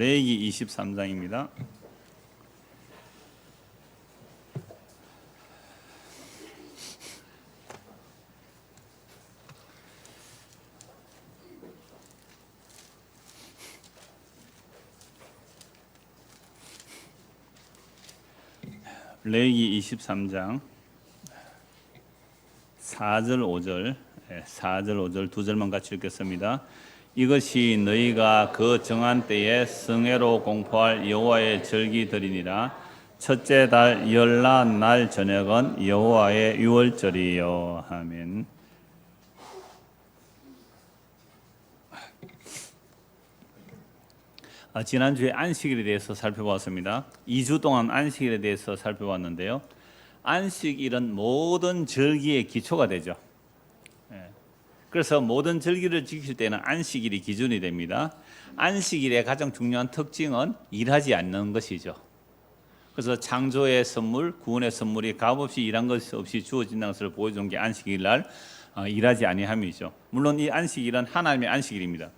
레위기 23장입니다. 레위기 23장 4절 5절 4절 5절 두 절만 같이 읽겠습니다. 이것이 너희가 그 정한 때에 성회로 공포할 여호와의 절기들이니라. 첫째 달 열나 날 저녁은 여호와의 유월절이요. 아멘. 지난주에 안식일에 대해서 살펴봤습니다. 2주 동안 안식일에 대해서 살펴봤는데요. 안식일은 모든 절기의 기초가 되죠. 그래서 모든 절기를 지킬 때는 안식일이 기준이 됩니다. 안식일의 가장 중요한 특징은 일하지 않는 것이죠. 그래서 창조의 선물, 구원의 선물이 값없이 일한 것 없이 주어진다는 것을 보여준 게 안식일 날 일하지 아니함이죠. 물론 이 안식일은 하나님의 안식일입니다.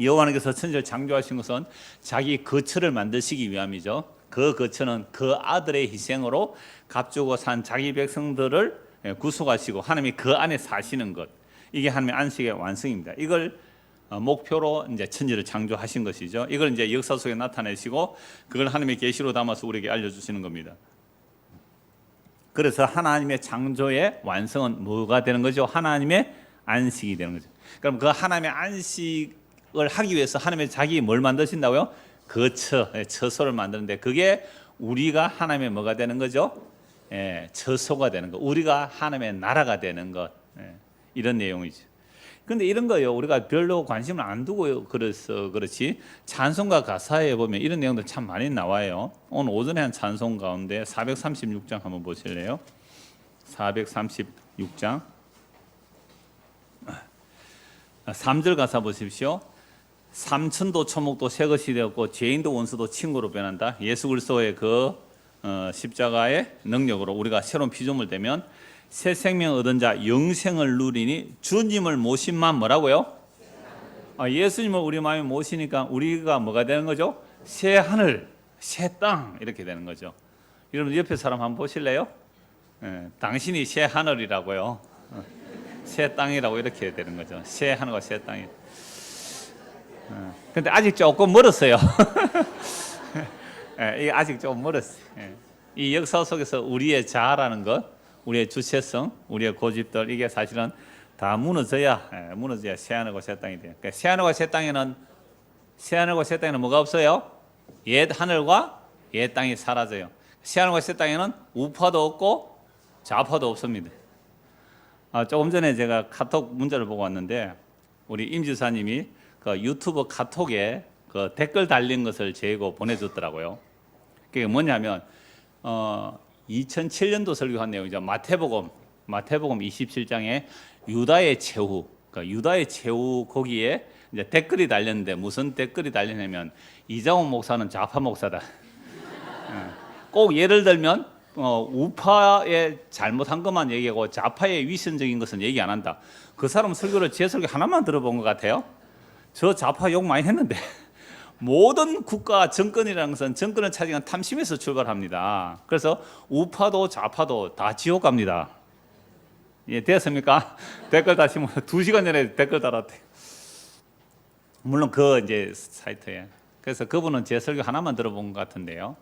여호와께서 천지를 창조하신 것은 자기 거처를 만드시기 위함이죠. 그 거처는 그 아들의 희생으로 값주고 산 자기 백성들을 구속하시고 하나님이 그 안에 사시는 것, 이게 하나님의 안식의 완성입니다. 이걸 목표로 이제 천지를 창조하신 것이죠. 이걸 이제 역사 속에 나타내시고 그걸 하나님의 계시로 담아서 우리에게 알려주시는 겁니다. 그래서 하나님의 창조의 완성은 뭐가 되는 거죠? 하나님의 안식이 되는 거죠. 그럼 그 하나님의 안식을 하기 위해서 하나님의 자기 뭘 만드신다고요? 거처, 처소를 만드는데 그게 우리가 하나님의 뭐가 되는 거죠? 처소가 되는 것, 우리가 하나님의 나라가 되는 것, 이런 내용이죠. 그런데 이런 거요 우리가 별로 관심을 안 두고 그래서 그렇지 찬송가 가사에 보면 이런 내용들 참 많이 나와요. 오늘 오전에 한 찬송 가운데 436장 한번 보실래요? 436장 3절 가사 보십시오. 삼천도 초목도 새 것이 되었고 죄인도 원수도 친구로 변한다. 예수 그리스도의 그 십자가의 능력으로 우리가 새로운 피조물 되면 새 생명 얻은 자 영생을 누리니 주님을 모신만 뭐라고요? 예수님을 우리 마음에 모시니까 우리가 뭐가 되는 거죠? 새 하늘, 새 땅 이렇게 되는 거죠. 여러분 옆에 사람 한번 보실래요? 당신이 새 하늘이라고요. 새 땅이라고 이렇게 되는 거죠. 새 하늘과 새 땅이. 근데 아직 조금 멀었어요. 이게 아직 좀 멀었어요. 이 역사 속에서 우리의 자아라는 것, 우리의 주체성, 우리의 고집들 이게 사실은 다 무너져야 새하늘과 새 땅이 돼요. 그러니까 새하늘과 새 땅에는 뭐가 없어요? 옛 하늘과 옛 땅이 사라져요. 새하늘과 새 땅에는 우파도 없고 좌파도 없습니다. 조금 전에 제가 카톡 문자를 보고 왔는데 우리 임 지사님이 그 유튜브 카톡에 그 댓글 달린 것을 제고 보내줬더라고요. 그게 뭐냐면 2007년도 설교한 내용이죠. 마태복음 27장에 유다의 최후, 그러니까 유다의 최후 거기에 이제 댓글이 달렸는데 무슨 댓글이 달렸냐면 이장훈 목사는 좌파 목사다. 꼭 예를 들면 우파의 잘못한 것만 얘기하고 좌파의 위선적인 것은 얘기 안 한다. 그 사람 설교를 제 설교 하나만 들어본 것 같아요. 저 좌파 욕 많이 했는데 모든 국가 정권이라는 것은 정권을 차지한 탐심에서 출발합니다. 그래서 우파도 좌파도 다 지옥 갑니다. 예, 됐습니까? 댓글 다시 2시간 전에 댓글 달았대요. 물론 그 이제 사이트에. 그래서 그분은 제 설교 하나만 들어본 것 같은데요.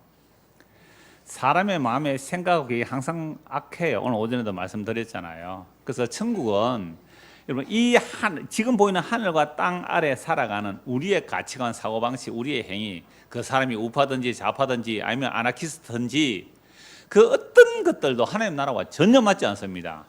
사람의 마음의 생각이 항상 악해요. 오늘 오전에도 말씀드렸잖아요. 그래서 천국은 여러분 지금 보이는 하늘과 땅 아래 살아가는 우리의 가치관, 사고방식, 우리의 행위, 그 사람이 우파든지 좌파든지 아니면 아나키스트든지 그 어떤 것들도 하나님 나라와 전혀 맞지 않습니다.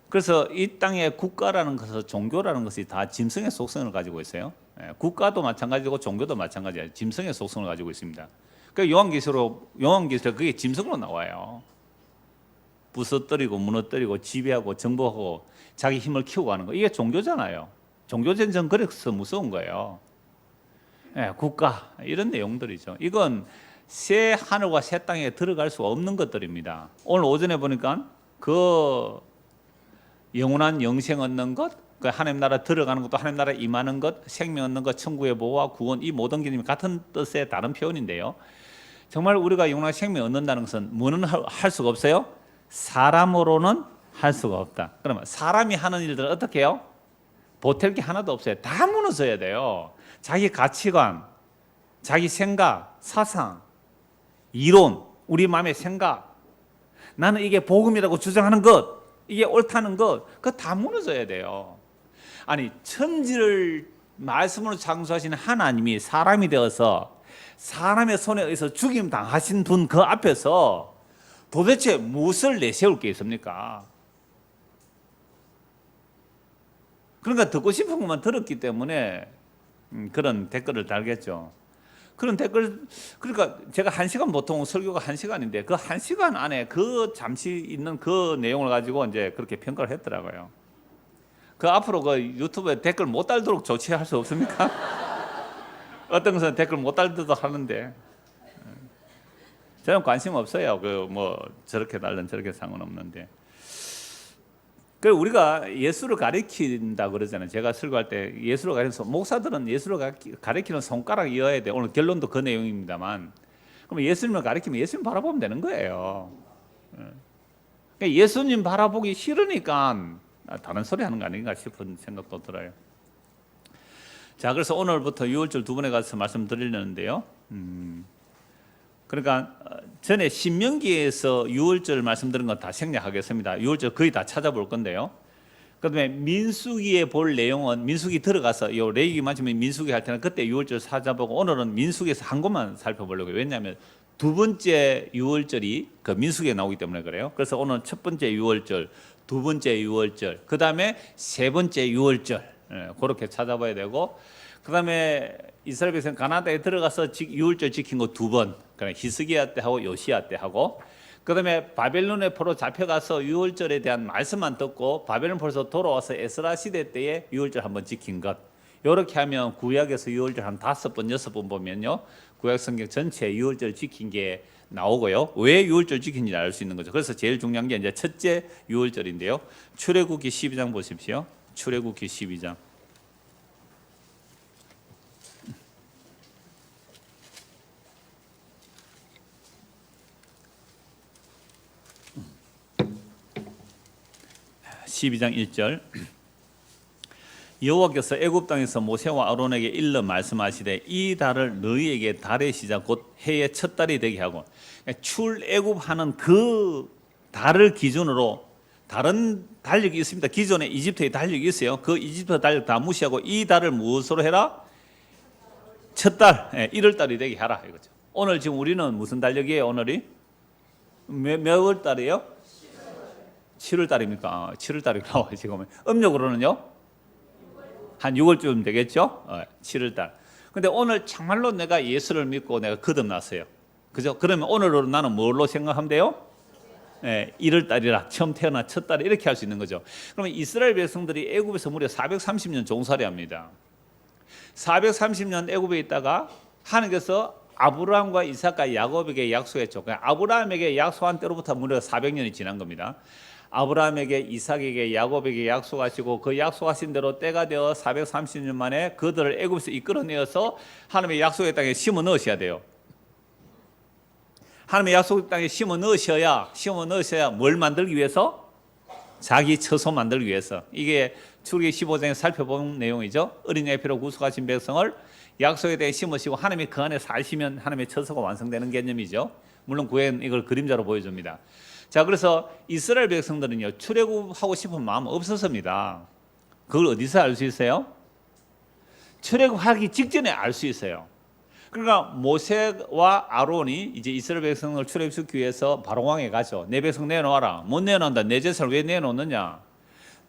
그래서 이 땅의 국가라는 것은 종교라는 것이 다 짐승의 속성을 가지고 있어요. 국가도 마찬가지고 종교도 마찬가지예요. 짐승의 속성을 가지고 있습니다. 그 요한계시록 그게 짐승으로 나와요. 부서뜨리고 무너뜨리고 지배하고 정복하고 자기 힘을 키우고 하는 거, 이게 종교잖아요. 종교전쟁 그래서 무서운 거예요. 국가 이런 내용들이죠. 이건 새 하늘과 새 땅에 들어갈 수 없는 것들입니다. 오늘 오전에 보니까 그 영원한 영생 얻는 것, 그 하나님 나라 들어가는 것도 하나님 나라 임하는 것, 생명 얻는 것, 천국의 보호와 구원, 이 모든 개념이 같은 뜻의 다른 표현인데요. 정말 우리가 영원한 생명 얻는다는 것은 뭐는 할 수가 없어요? 사람으로는 할 수가 없다. 그러면 사람이 하는 일들은 어떻게 해요? 보탤 게 하나도 없어요. 다 무너져야 돼요. 자기 가치관, 자기 생각, 사상, 이론, 우리 마음의 생각, 나는 이게 복음이라고 주장하는 것, 이게 옳다는 것, 그거 다 무너져야 돼요. 아니, 천지를 말씀으로 창조하신 하나님이 사람이 되어서 사람의 손에 의해서 죽임 당하신 분 그 앞에서 도대체 무엇을 내세울 게 있습니까? 그러니까 듣고 싶은 것만 들었기 때문에 그런 댓글을 달겠죠. 그런 댓글, 그러니까 제가 1시간, 보통 설교가 1시간인데 그 1시간 안에 그 잠시 있는 그 내용을 가지고 이제 그렇게 평가를 했더라고요. 그 앞으로 그 유튜브에 댓글 못 달도록 조치할 수 없습니까? 어떤 것은 댓글 못 달도록 하는데 저는 관심 없어요. 그 뭐 저렇게 달든 저렇게 상관없는데. 그 우리가 예수를 가리킨다 그러잖아요. 제가 설교할 때 예수를 가리켜서 목사들은 예수를 가리키는 손가락 이어야 돼. 오늘 결론도 그 내용입니다만, 그럼 예수님을 가리키면 예수님 바라보면 되는 거예요. 그러니까 예수님 바라보기 싫으니까 다른 소리 하는 거 아닌가 싶은 생각도 들어요. 자, 그래서 오늘부터 6월절 두 번에 가서 말씀드리려는데요. 그러니까 전에 신명기에서 6월절 말씀드린 건 다 생략하겠습니다. 6월절 거의 다 찾아볼 건데요. 그다음에 민수기에 볼 내용은 민수기 들어가서 요 레위기 마치면 민수기 할 때는 그때 6월절 찾아보고, 오늘은 민수기에서 한 것만 살펴보려고요. 왜냐하면 두 번째 6월절이 그 민수기에 나오기 때문에 그래요. 그래서 오늘 첫 번째 6월절, 두 번째 6월절, 그 다음에 세 번째 6월절, 그렇게 찾아봐야 되고, 그 다음에 이스라엘 백성 가나안에 들어가서 6월절 지킨 거 두 번, 그러니까 히스기야 때 하고 요시야 때 하고, 그 다음에 바벨론의 포로 잡혀가서 6월절에 대한 말씀만 듣고 바벨론 포로에서 돌아와서 에스라 시대 때에 6월절 한번 지킨 것, 이렇게 하면 구약에서 6월절 한 5번, 6번 보면요, 구약 성경 전체에 6월절 지킨 게 나오고요. 왜 6월절 지킨지 알 수 있는 거죠. 그래서 제일 중요한 게 이제 첫째 6월절인데요. 출애굽기 12장 보십시오. 출애굽기 12장. (12장 1절) 여호와께서 애굽 땅에서 모세와 아론에게 일러 말씀하시되 이 달을 너희에게 달의 시작 곧 해의 첫 달이 되게 하고, 출애굽하는 그 달을 기준으로 다른 달력이 있습니다. 기존에 이집트의 달력이 있어요. 그 이집트 달력 다 무시하고 이 달을 무엇으로 해라? 첫 달, 1월 달이 되게 하라 이거죠. 오늘 지금 우리는 무슨 달력이에요? 오늘이 몇 월 달이에요? 7월 달입니까? 7월 달이 나와요. 지금 음력으로는요 한 6월쯤 되겠죠? 7월 달. 근데 오늘 정말로 내가 예수를 믿고 내가 거듭났어요. 그죠? 그러면 오늘로 나는 뭘로 생각하면 돼요? 1월 달이라, 처음 태어난 첫 달에 이렇게 할 수 있는 거죠. 그러면 이스라엘 백성들이 애굽에서 무려 430년 종살이 합니다. 430년 애굽에 있다가 하나님께서 아브라함과 이삭과 야곱에게 약속했죠. 아브라함에게 약속한 때로부터 무려 400년이 지난 겁니다. 아브라함에게, 이삭에게, 야곱에게 약속하시고 그 약속하신 대로 때가 되어 430년 만에 그들을 애굽에서 이끌어내어서 하나님의 약속의 땅에 심어 넣으셔야 돼요. 하나님의 약속의 땅에 심어 넣으셔야 뭘 만들기 위해서? 자기 처소 만들기 위해서. 이게 출애굽기 15장에 살펴본 내용이죠. 어린아이 피로 구속하신 백성을 약속에 대해 심으시고 하나님이 그 안에 사시면 하나님의 처소가 완성되는 개념이죠. 물론 구약은 이걸 그림자로 보여줍니다. 자, 그래서 이스라엘 백성들은요, 출애굽하고 싶은 마음 없었습니다. 그걸 어디서 알 수 있어요? 출애굽하기 직전에 알 수 있어요. 그러니까 모세와 아론이 이제 이스라엘 백성을 출애굽시키기 위해서 바로왕에 가죠. 내 백성 내놓아라. 못 내놓는다. 내 제사를 왜 내놓느냐?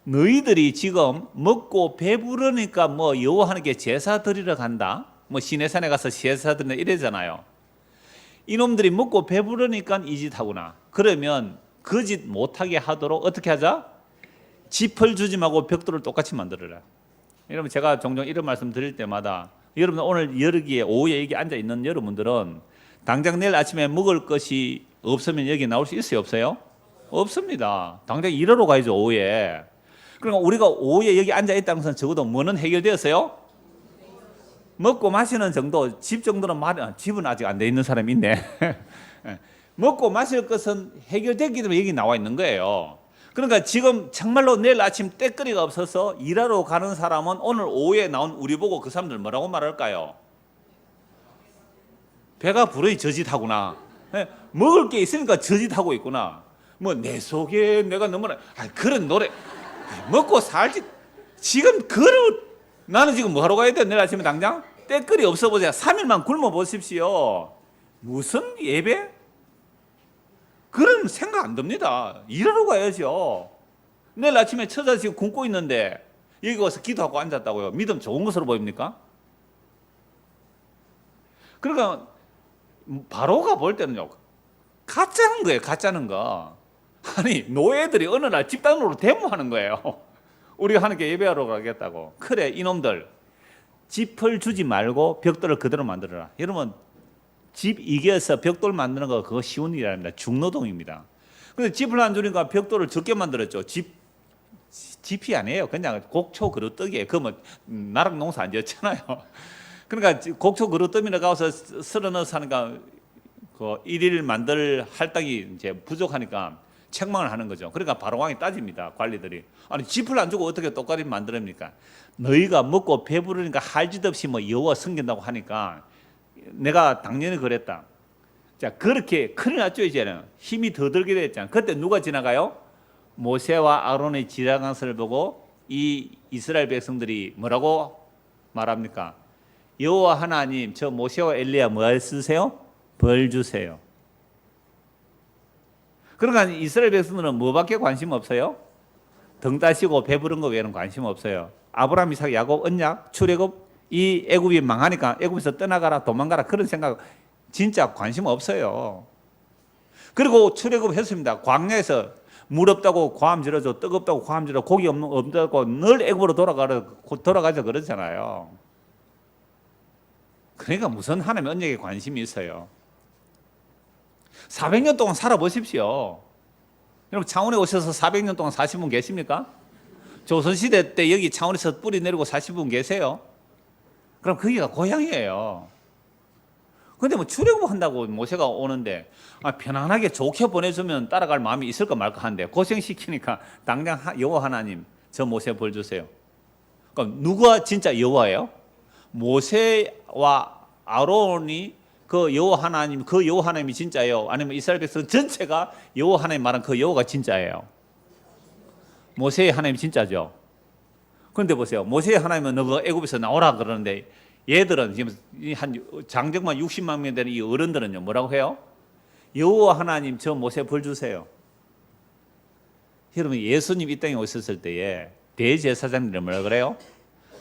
너희들이 지금 먹고 배부르니까 뭐 여호와 하나님께 제사 드리러 간다, 뭐 시내산에 가서 제사 드리러 이래잖아요. 이놈들이 먹고 배부르니까 이 짓 하구나. 그러면 그 짓 못하게 하도록 어떻게 하자? 짚을 주지 말고 벽돌을 똑같이 만들어라. 여러분, 제가 종종 이런 말씀 드릴 때마다, 여러분 오늘 여기에 오후에 여기 앉아 있는 여러분들은 당장 내일 아침에 먹을 것이 없으면 여기 나올 수 있어요, 없어요? 없습니다. 당장 일하러 가야죠, 오후에. 그러니까 우리가 오후에 여기 앉아 있다는 것은 적어도 뭐는 해결되었어요? 먹고 마시는 정도, 집 정도는 집은 아직 안 돼 있는 사람이 있네. 먹고 마실 것은 해결됐기 때문에 여기 나와 있는 거예요. 그러니까 지금 정말로 내일 아침 때거리가 없어서 일하러 가는 사람은 오늘 오후에 나온 우리 보고 그 사람들 뭐라고 말할까요? 배가 부르이 저짓하구나. 먹을 게 있으니까 저짓하고 있구나. 뭐 내 속에 내가 너무나 그런 노래 먹고 살지. 지금 나는 지금 뭐 하러 가야 돼? 내일 아침에 당장 때거리 없어 보세요. 3일만 굶어 보십시오. 무슨 예배? 그런 생각 안 듭니다. 일하러 가야죠. 내일 아침에 처자 지금 굶고 있는데 여기 와서 기도하고 앉았다고요. 믿음 좋은 것으로 보입니까? 그러니까 바로가 볼 때는요, 가짜는 거예요. 가짜는 거. 아니 노예들이 어느 날 집단으로 데모하는 거예요. 우리가 하나님께 예배하러 가겠다고. 그래 이놈들 집을 주지 말고 벽돌을 그대로 만들어라. 여러분 집 이겨서 벽돌 만드는 거 그거 쉬운 일이 아닙니다. 중노동입니다. 근데 집을 안 주니까 벽돌을 적게 만들었죠. 집이 아니에요. 그냥 곡초 그릇떡이에요. 그러면 나랑 농사 안 지었잖아요. 그러니까 곡초 그릇떡이나 가서 쓸어 넣어서 하니까 그 일일 만들 할당이 이제 부족하니까 책망을 하는 거죠. 그러니까 바로왕이 따집니다. 관리들이. 아니 집을 안 주고 어떻게 똑같이 만들합니까? 너희가 먹고 배부르니까 할 짓 없이 뭐 여호와 섬긴다고 하니까 내가 당연히 그랬다. 자 그렇게 큰일 났죠. 이제는 힘이 더 들게 됐잖아요. 그때 누가 지나가요? 모세와 아론의 지나간 것을 보고 이 이스라엘 백성들이 뭐라고 말합니까? 여호와 하나님 저 모세와 엘리야 뭐 쓰세요? 벌 주세요. 그러니까 이스라엘 백성들은 뭐밖에 관심 없어요? 등 따시고 배부른 거 외에는 관심 없어요. 아브라함, 이삭, 야곱, 언약, 출애굽 이 애굽이 망하니까 애굽에서 떠나가라 도망가라 그런 생각 진짜 관심 없어요. 그리고 출애굽 했습니다. 광야에서 물 없다고 고함 지르죠. 뜨겁다고 고함 지르고 고기 없다고 늘 애굽으로 돌아가자 그러잖아요. 그러니까 무슨 하나님의 언약에 관심이 있어요. 400년 동안 살아보십시오. 여러분 창원에 오셔서 400년 동안 사신 분 계십니까? 조선시대 때 여기 창원에서 뿌리 내리고 사신 분 계세요? 그럼 거기가 고향이에요. 근데 뭐 출애굽한다고 모세가 오는데 편안하게 좋게 보내주면 따라갈 마음이 있을까 말까 하는데 고생시키니까 당장 여호와 하나님 저 모세 벌 주세요. 그럼 누가 진짜 여호와예요? 모세와 아론이 그 여호와 하나님, 그 여호와 하나님이 진짜예요? 아니면 이스라엘 백성 전체가 여호와 하나님 말한 그 여호와가 진짜예요? 모세의 하나님이 진짜죠. 그런데 보세요. 모세의 하나님은 너가 애굽에서 나오라 그러는데 얘들은 지금 한 장정만 60만 명 되는 이 어른들은요 뭐라고 해요? 여호와 하나님 저 모세 벌 주세요. 여러분 예수님 이 땅에 오셨을 때에 대제사장들이 뭐라 그래요?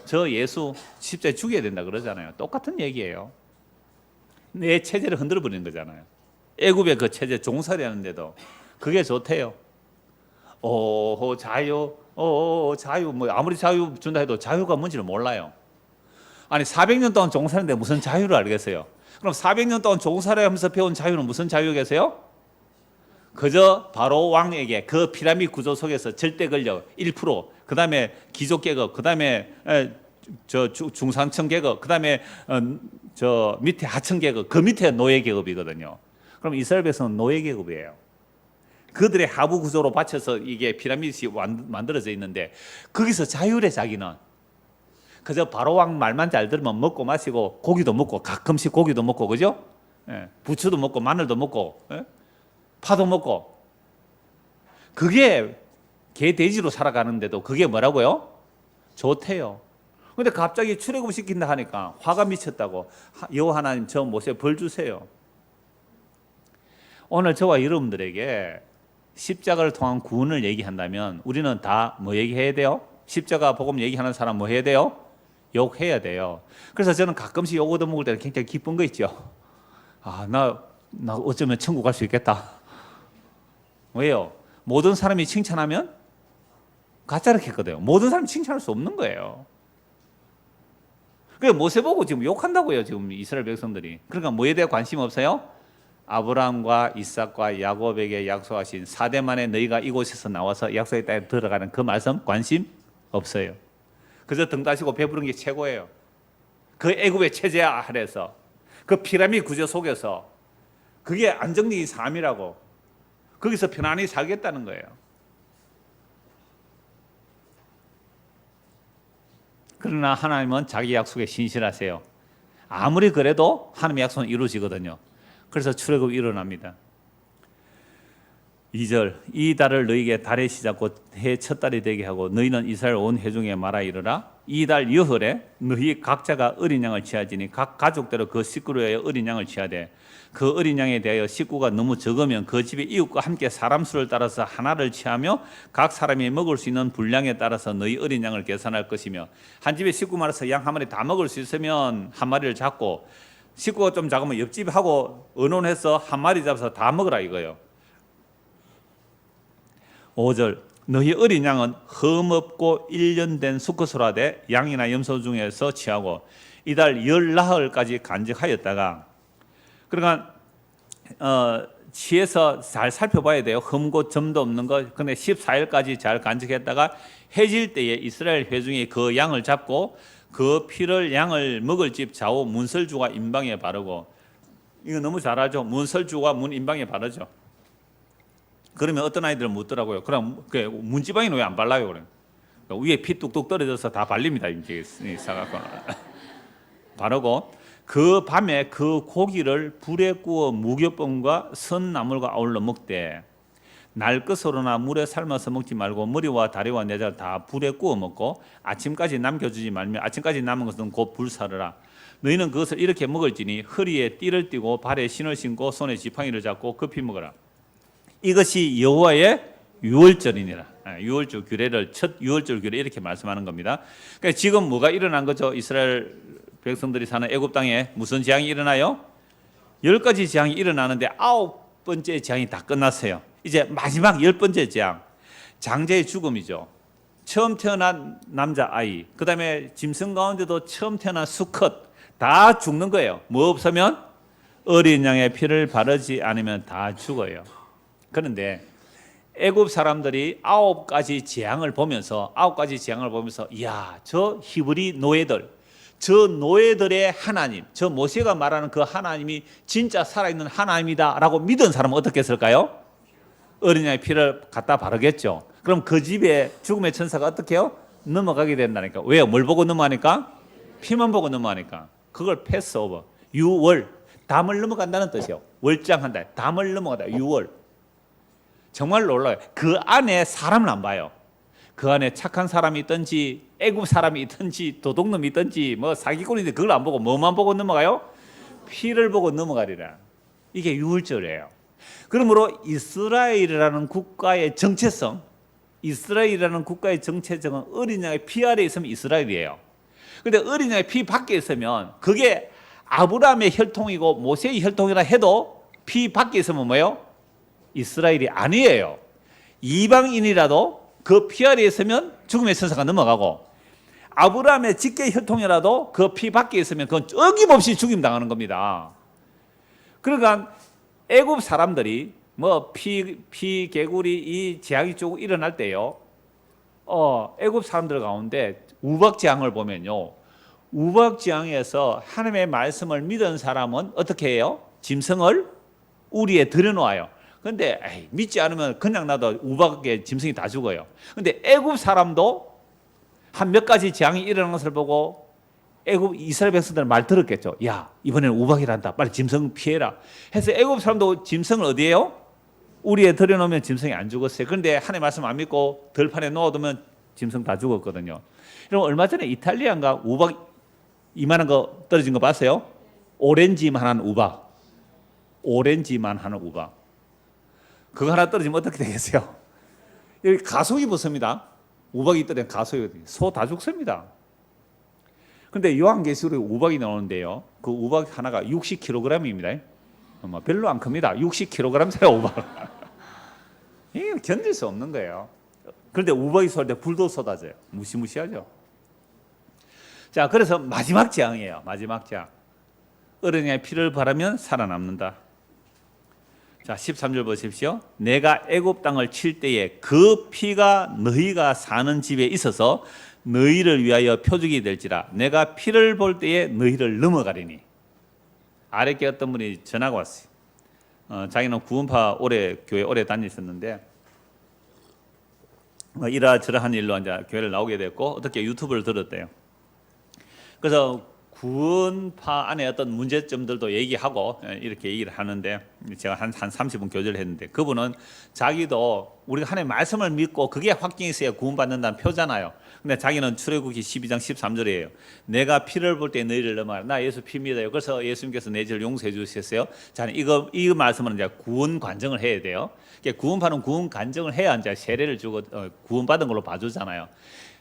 저 예수 십자가에 죽여야 된다 그러잖아요. 똑같은 얘기예요. 내 체제를 흔들어 버리는 거잖아요. 애굽의 그 체제 종살이 하는데도 그게 좋대요. 자유, 자유, 뭐 아무리 자유 준다 해도 자유가 뭔지를 몰라요. 아니 400년 동안 종살이인데 무슨 자유를 알겠어요? 그럼 400년 동안 종살이하면서 배운 자유는 무슨 자유겠어요? 그저 바로 왕에게 그 피라미드 구조 속에서 절대 권력 1%, 그 다음에 귀족 계급, 그 다음에 저 중산층 계급, 그 다음에 저 밑에 하층 계급, 그 밑에 노예 계급이거든요. 그럼 이스라엘 백성은 노예 계급이에요. 그들의 하부 구조로 받쳐서 이게 피라미드식 만들어져 있는데 거기서 자유래 자기는. 그저 바로왕 말만 잘 들으면 먹고 마시고 고기도 먹고 가끔씩 고기도 먹고 그죠? 예, 부추도 먹고 마늘도 먹고 파도 먹고 그게 개 돼지로 살아가는데도 그게 뭐라고요? 좋대요. 근데 갑자기 출애굽 시킨다 하니까 화가 미쳤다고. 여호와 하나님 저 모세 벌 주세요. 오늘 저와 여러분들에게 십자가를 통한 구원을 얘기한다면 우리는 다 뭐 얘기해야 돼요? 십자가 복음 얘기하는 사람 뭐 해야 돼요? 욕해야 돼요. 그래서 저는 가끔씩 욕 얻어먹을 때는 굉장히 기쁜 거 있죠. 나 어쩌면 천국 갈 수 있겠다. 왜요? 모든 사람이 칭찬하면 가짜를 했거든요. 모든 사람이 칭찬할 수 없는 거예요. 그래서 모세 보고 지금 욕한다고요. 지금 이스라엘 백성들이. 그러니까 뭐에 대해 관심 없어요? 아브라함과 이삭과 야곱에게 약속하신 4대 만에 너희가 이곳에서 나와서 약속의 땅에 들어가는 그 말씀 관심 없어요. 그저 등 따시고 배부른 게 최고예요. 그 애굽의 체제 아래서 그 피라미드 구조 속에서 그게 안정적인 삶이라고 거기서 편안히 살겠다는 거예요. 그러나 하나님은 자기 약속에 신실하세요. 아무리 그래도 하나님의 약속은 이루어지거든요. 그래서 출애굽이 일어납니다. 2절 이 달을 너희에게 달의 시작 곧 해의 첫 달이 되게 하고 너희는 이스라엘 온 회중에 말하 이르라 이 달 여흘에 너희 각자가 어린 양을 취하지니 각 가족대로 그 식구로 하여 어린 양을 취하되 그 어린 양에 대하여 식구가 너무 적으면 그 집의 이웃과 함께 사람 수를 따라서 하나를 취하며 각 사람이 먹을 수 있는 분량에 따라서 너희 어린 양을 계산할 것이며 한 집에 식구 많아서 양 한 마리 다 먹을 수 있으면 한 마리를 잡고 식구가 좀 작으면 옆집하고 의논해서 한 마리 잡아서 다 먹으라 이거예요. 5절 너희 어린 양은 흠없고 1년 된 수컷으로 하되 양이나 염소 중에서 취하고 이달 열 나흘까지 간직하였다가 그러니까 취해서 잘 살펴봐야 돼요. 흠고 점도 없는 거. 근데 14일까지 잘 간직했다가 해질 때에 이스라엘 회중이 그 양을 잡고 그 피를 양을 먹을 집 좌우 문설주가 임방에 바르고 이거 너무 잘 알죠. 문설주가 문 임방에 바르죠. 그러면 어떤 아이들은 묻더라고요. 그럼 문지방에는 왜 안 발라요? 그래. 위에 피 뚝뚝 떨어져서 다 발립니다. 이제 사갖고 바르고 그 밤에 그 고기를 불에 구워 무교병과 선나물과 아울러 먹되 날 것으로나 물에 삶아서 먹지 말고 머리와 다리와 내장을 다 불에 구워 먹고 아침까지 남겨주지 말며 아침까지 남은 것은 곧 불사르라. 너희는 그것을 이렇게 먹을지니 허리에 띠를 띠고 발에 신을 신고 손에 지팡이를 잡고 급히 먹어라. 이것이 여호와의 유월절이니라. 유월절 규례를 첫 유월절 규례 이렇게 말씀하는 겁니다. 그러니까 지금 뭐가 일어난 거죠? 이스라엘 백성들이 사는 애굽 땅에 무슨 재앙이 일어나요? 10가지 재앙이 일어나는데 9번째 재앙이 다 끝났어요. 이제 마지막 10번째 재앙, 장자의 죽음이죠. 처음 태어난 남자아이, 그 다음에 짐승 가운데도 처음 태어난 수컷 다 죽는 거예요. 뭐 없으면 어린 양의 피를 바르지 않으면 다 죽어요. 그런데 애굽 사람들이 9가지 재앙을 보면서 이야, 저 히브리 노예들, 저 노예들의 하나님, 저 모세가 말하는 그 하나님이 진짜 살아있는 하나님이다 라고 믿은 사람은 어떻게 했을까요? 어린 양의 피를 갖다 바르겠죠. 그럼 그 집에 죽음의 천사가 어떻게 해요? 넘어가게 된다니까. 왜요? 뭘 보고 넘어가니까? 피만 보고 넘어가니까. 그걸 패스 오버. 유월, 담을 넘어간다는 뜻이에요. 월장한다. 담을 넘어간다. 유월. 정말 놀라요. 그 안에 사람을 안 봐요. 그 안에 착한 사람이 있든지 애굽 사람이 있든지 도둑놈이 있든지 뭐 사기꾼인데 그걸 안 보고 뭐만 보고 넘어가요? 피를 보고 넘어가리라. 이게 유월절이에요. 그러므로 이스라엘이라는 국가의 정체성은 어린 양의 피 아래에 있으면 이스라엘이에요. 그런데 어린 양의 피 밖에 있으면 그게 아브라함의 혈통이고 모세의 혈통이라 해도 피 밖에 있으면 뭐예요? 이스라엘이 아니에요. 이방인이라도 그 피 아래에 있으면 죽음의 천사가 넘어가고 아브라함의 직계 혈통이라도 그 피 밖에 있으면 그건 어김없이 죽임 당하는 겁니다. 그러니까 애굽 사람들이 뭐 피 개구리 이 재앙이 쭉 일어날 때요. 애굽 사람들 가운데 우박 재앙을 보면요. 우박 재앙에서 하나님의 말씀을 믿은 사람은 어떻게 해요? 짐승을 우리에 들여놓아요. 근데 믿지 않으면 그냥 놔도 우박에 짐승이 다 죽어요. 근데 애굽 사람도 한 몇 가지 재앙이 일어나는 것을 보고 애굽 이스라엘 백성들은 말 들었겠죠. 야, 이번에는 우박이란다. 빨리 짐승 피해라. 해서 애굽 사람도 짐승을 어디에요? 우리에 들여놓으면 짐승이 안 죽었어요. 그런데 하나님 말씀 안 믿고 들판에 놓아두면 짐승 다 죽었거든요. 여러분 얼마 전에 이탈리아인가 우박 이만한 거 떨어진 거 봤어요? 오렌지만한 우박. 그거 하나 떨어지면 어떻게 되겠어요? 여기 가속이 붙습니다. 우박이 떨어지면 가속이 소 다 죽습니다. 근데 요한계시록에 우박이 나오는데요. 그 우박 하나가 60kg입니다. 별로 안 큽니다. 60kg짜리 우박. 이게 견딜 수 없는 거예요. 그런데 우박이 쏠 때 불도 쏟아져요. 무시무시하죠. 자, 그래서 마지막 재앙이에요. 마지막 재앙. 어린이의 피를 바르면 살아남는다. 자, 13절 보십시오. 내가 애굽 땅을 칠 때에 그 피가 너희가 사는 집에 있어서 너희를 위하여 표적이 될지라. 내가 피를 볼 때에 너희를 넘어가리니. 아랫게 어떤 분이 전화가 왔어요. 자기는 구원파 교회 오래 다녔었는데 이러저러한 일로 이제 교회를 나오게 됐고 어떻게 유튜브를 들었대요. 그래서 구원파 안에 어떤 문제점들도 얘기하고 이렇게 얘기를 하는데 제가 한 30분 교제를 했는데 그분은 자기도 우리가 하나님의 말씀을 믿고 그게 확증이 있어야 구원받는다는 표잖아요. 근데 자기는 출애굽기 12장 13절이에요. 내가 피를 볼 때 너희를 넘어가라. 나 예수 피 믿어요. 그래서 예수님께서 내 죄를 용서해 주셨어요. 자, 이 말씀은 이제 구원 간증을 해야 돼요. 구원파는 구원 간증을 해야 이제 세례를 주고 구원받은 걸로 봐주잖아요.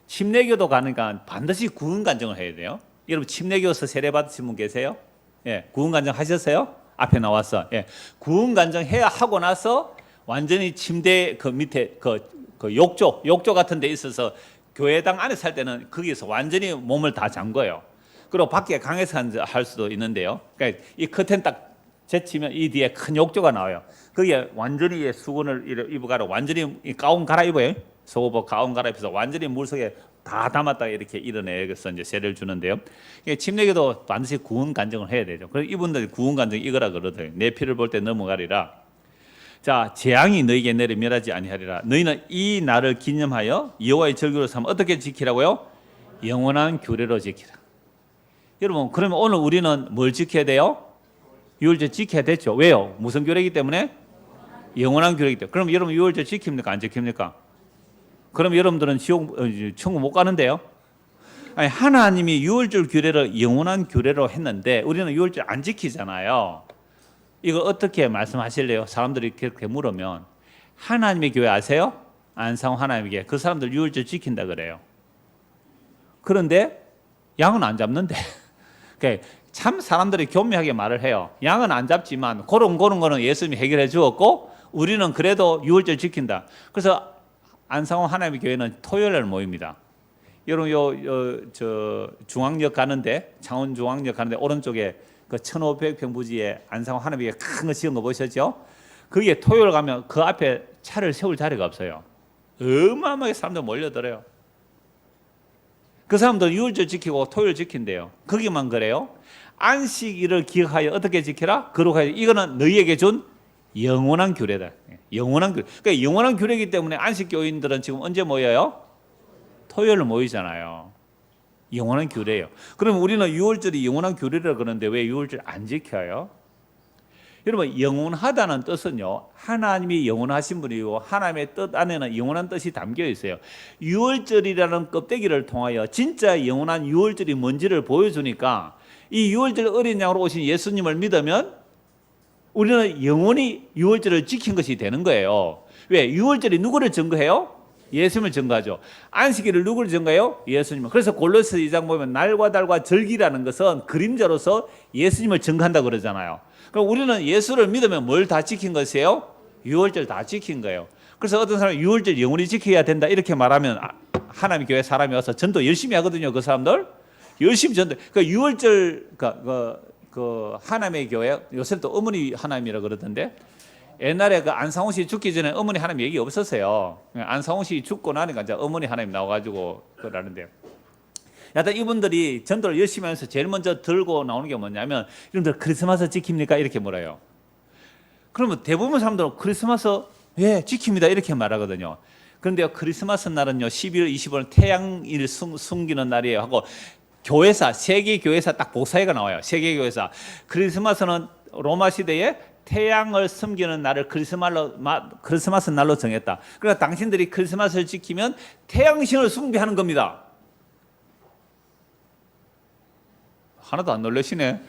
침례교도 가니까 반드시 구원 간증을 해야 돼요. 여러분 침례교에서 세례 받으신 분 계세요? 예, 구원 간증 하셨어요? 앞에 나왔어. 예, 구원 간증 해야 하고 나서 완전히 침대 그 밑에 그 욕조 같은 데 있어서 교회당 안에 살 때는 거기서 완전히 몸을 다 잠궈요. 그리고 밖에 강에서 할 수도 있는데요. 그러니까 이 커튼 딱 제치면 이 뒤에 큰 욕조가 나와요. 거기에 완전히 수건을 입어가지고 완전히 가운 갈아입어요. 속옷 가운 갈아입어서 완전히 물속에 다 담았다가 이렇게 일어내서 이제 세례를 주는데요. 침례교도 반드시 구원 간증을 해야 되죠. 그래서 이분들이 구원 간증 이거라 그러더라고요. 내 피를 볼 때 넘어가리라. 자, 재앙이 너에게 내려 멸하지 아니하리라. 너희는 이 날을 기념하여 여호와의 절기로 삼아 어떻게 지키라고요? 영원한 규례로 지키라. 여러분, 그러면 오늘 우리는 뭘 지켜야 돼요? 유월절 지켜야 되죠. 왜요? 무슨 규례이기 때문에? 영원한 규례이기 때문에. 그럼 여러분 유월절 지킵니까? 안 지킵니까? 그럼 여러분들은 천국 못 가는데요? 아니, 하나님이 유월절 규례를 영원한 규례로 했는데 우리는 유월절 안 지키잖아요. 이거 어떻게 말씀하실래요? 사람들이 그렇게 물으면 하나님의 교회 아세요? 안상호 하나님의 그 사람들 유월절 지킨다 그래요. 그런데 양은 안 잡는데 참 사람들이 교묘하게 말을 해요. 양은 안 잡지만 그런 거는 예수님이 해결해 주었고 우리는 그래도 유월절 지킨다. 그래서 안상호 하나님의 교회는 토요일날 모입니다. 여러분 저 중앙역 가는데 창원 중앙역 가는데 오른쪽에 그 1,500평 부지에 안상호 하나님의 교회 큰 거 지은 거 보셨죠? 거기에 토요일 가면 그 앞에 차를 세울 자리가 없어요. 어마어마하게 사람들 몰려들어요. 그 사람들 유월절 지키고 토요일 지킨대요. 거기만 그래요? 안식일을 기억하여 어떻게 지키라? 거룩하여. 이거는 너희에게 준 영원한 규례다. 영원한 규례. 그러니까 영원한 규례이기 때문에 안식교인들은 지금 언제 모여요? 토요일 모이잖아요. 영원한 규례예요. 그럼 우리는 유월절이 영원한 규례라 그러는데 왜 유월절 안 지켜요? 여러분, 영원하다는 뜻은요, 하나님이 영원하신 분이고 하나님의 뜻 안에는 영원한 뜻이 담겨 있어요. 유월절이라는 껍데기를 통하여 진짜 영원한 유월절이 뭔지를 보여주니까 이 유월절 어린 양으로 오신 예수님을 믿으면 우리는 영원히 유월절을 지킨 것이 되는 거예요. 왜? 유월절이 누구를 증거해요? 예수님을 증거하죠. 안식일을 누구를 증거해요? 예수님을. 그래서 골로새 2장 보면 날과 달과 절기라는 것은 그림자로서 예수님을 증거한다 그러잖아요. 그럼 우리는 예수를 믿으면 뭘 다 지킨 것이에요? 유월절 다 지킨 거예요. 그래서 어떤 사람이 유월절 영원히 지켜야 된다 이렇게 말하면 하나님 교회 사람이 와서 전도 열심히 하거든요. 그 사람들 열심히 전도. 그 유월절 그 하나님의 교회 요새 또 어머니 하나님이라 그러던데 옛날에 그 안상호 씨 죽기 전에 어머니 하나님 얘기 없었어요. 안상호 씨 죽고 나니까 이제 어머니 하나님 나와가지고 그러는데. 여하튼 이분들이 전도를 열심히 하면서 제일 먼저 들고 나오는 게 뭐냐면 여러분들 크리스마스 지킵니까? 이렇게 물어요. 그러면 대부분 사람들은 크리스마스 예 지킵니다 이렇게 말하거든요. 그런데 크리스마스 날은요 12월 25일 태양일 숨기는 날이에요 하고 교회사 세계 교회사 딱 복사회가 나와요. 세계 교회사 크리스마스는 로마 시대에 태양을 숨기는 날을 크리스마스 날로 정했다. 그러니까 당신들이 크리스마스를 지키면 태양신을 숭배하는 겁니다. 하나도 안 놀라시네.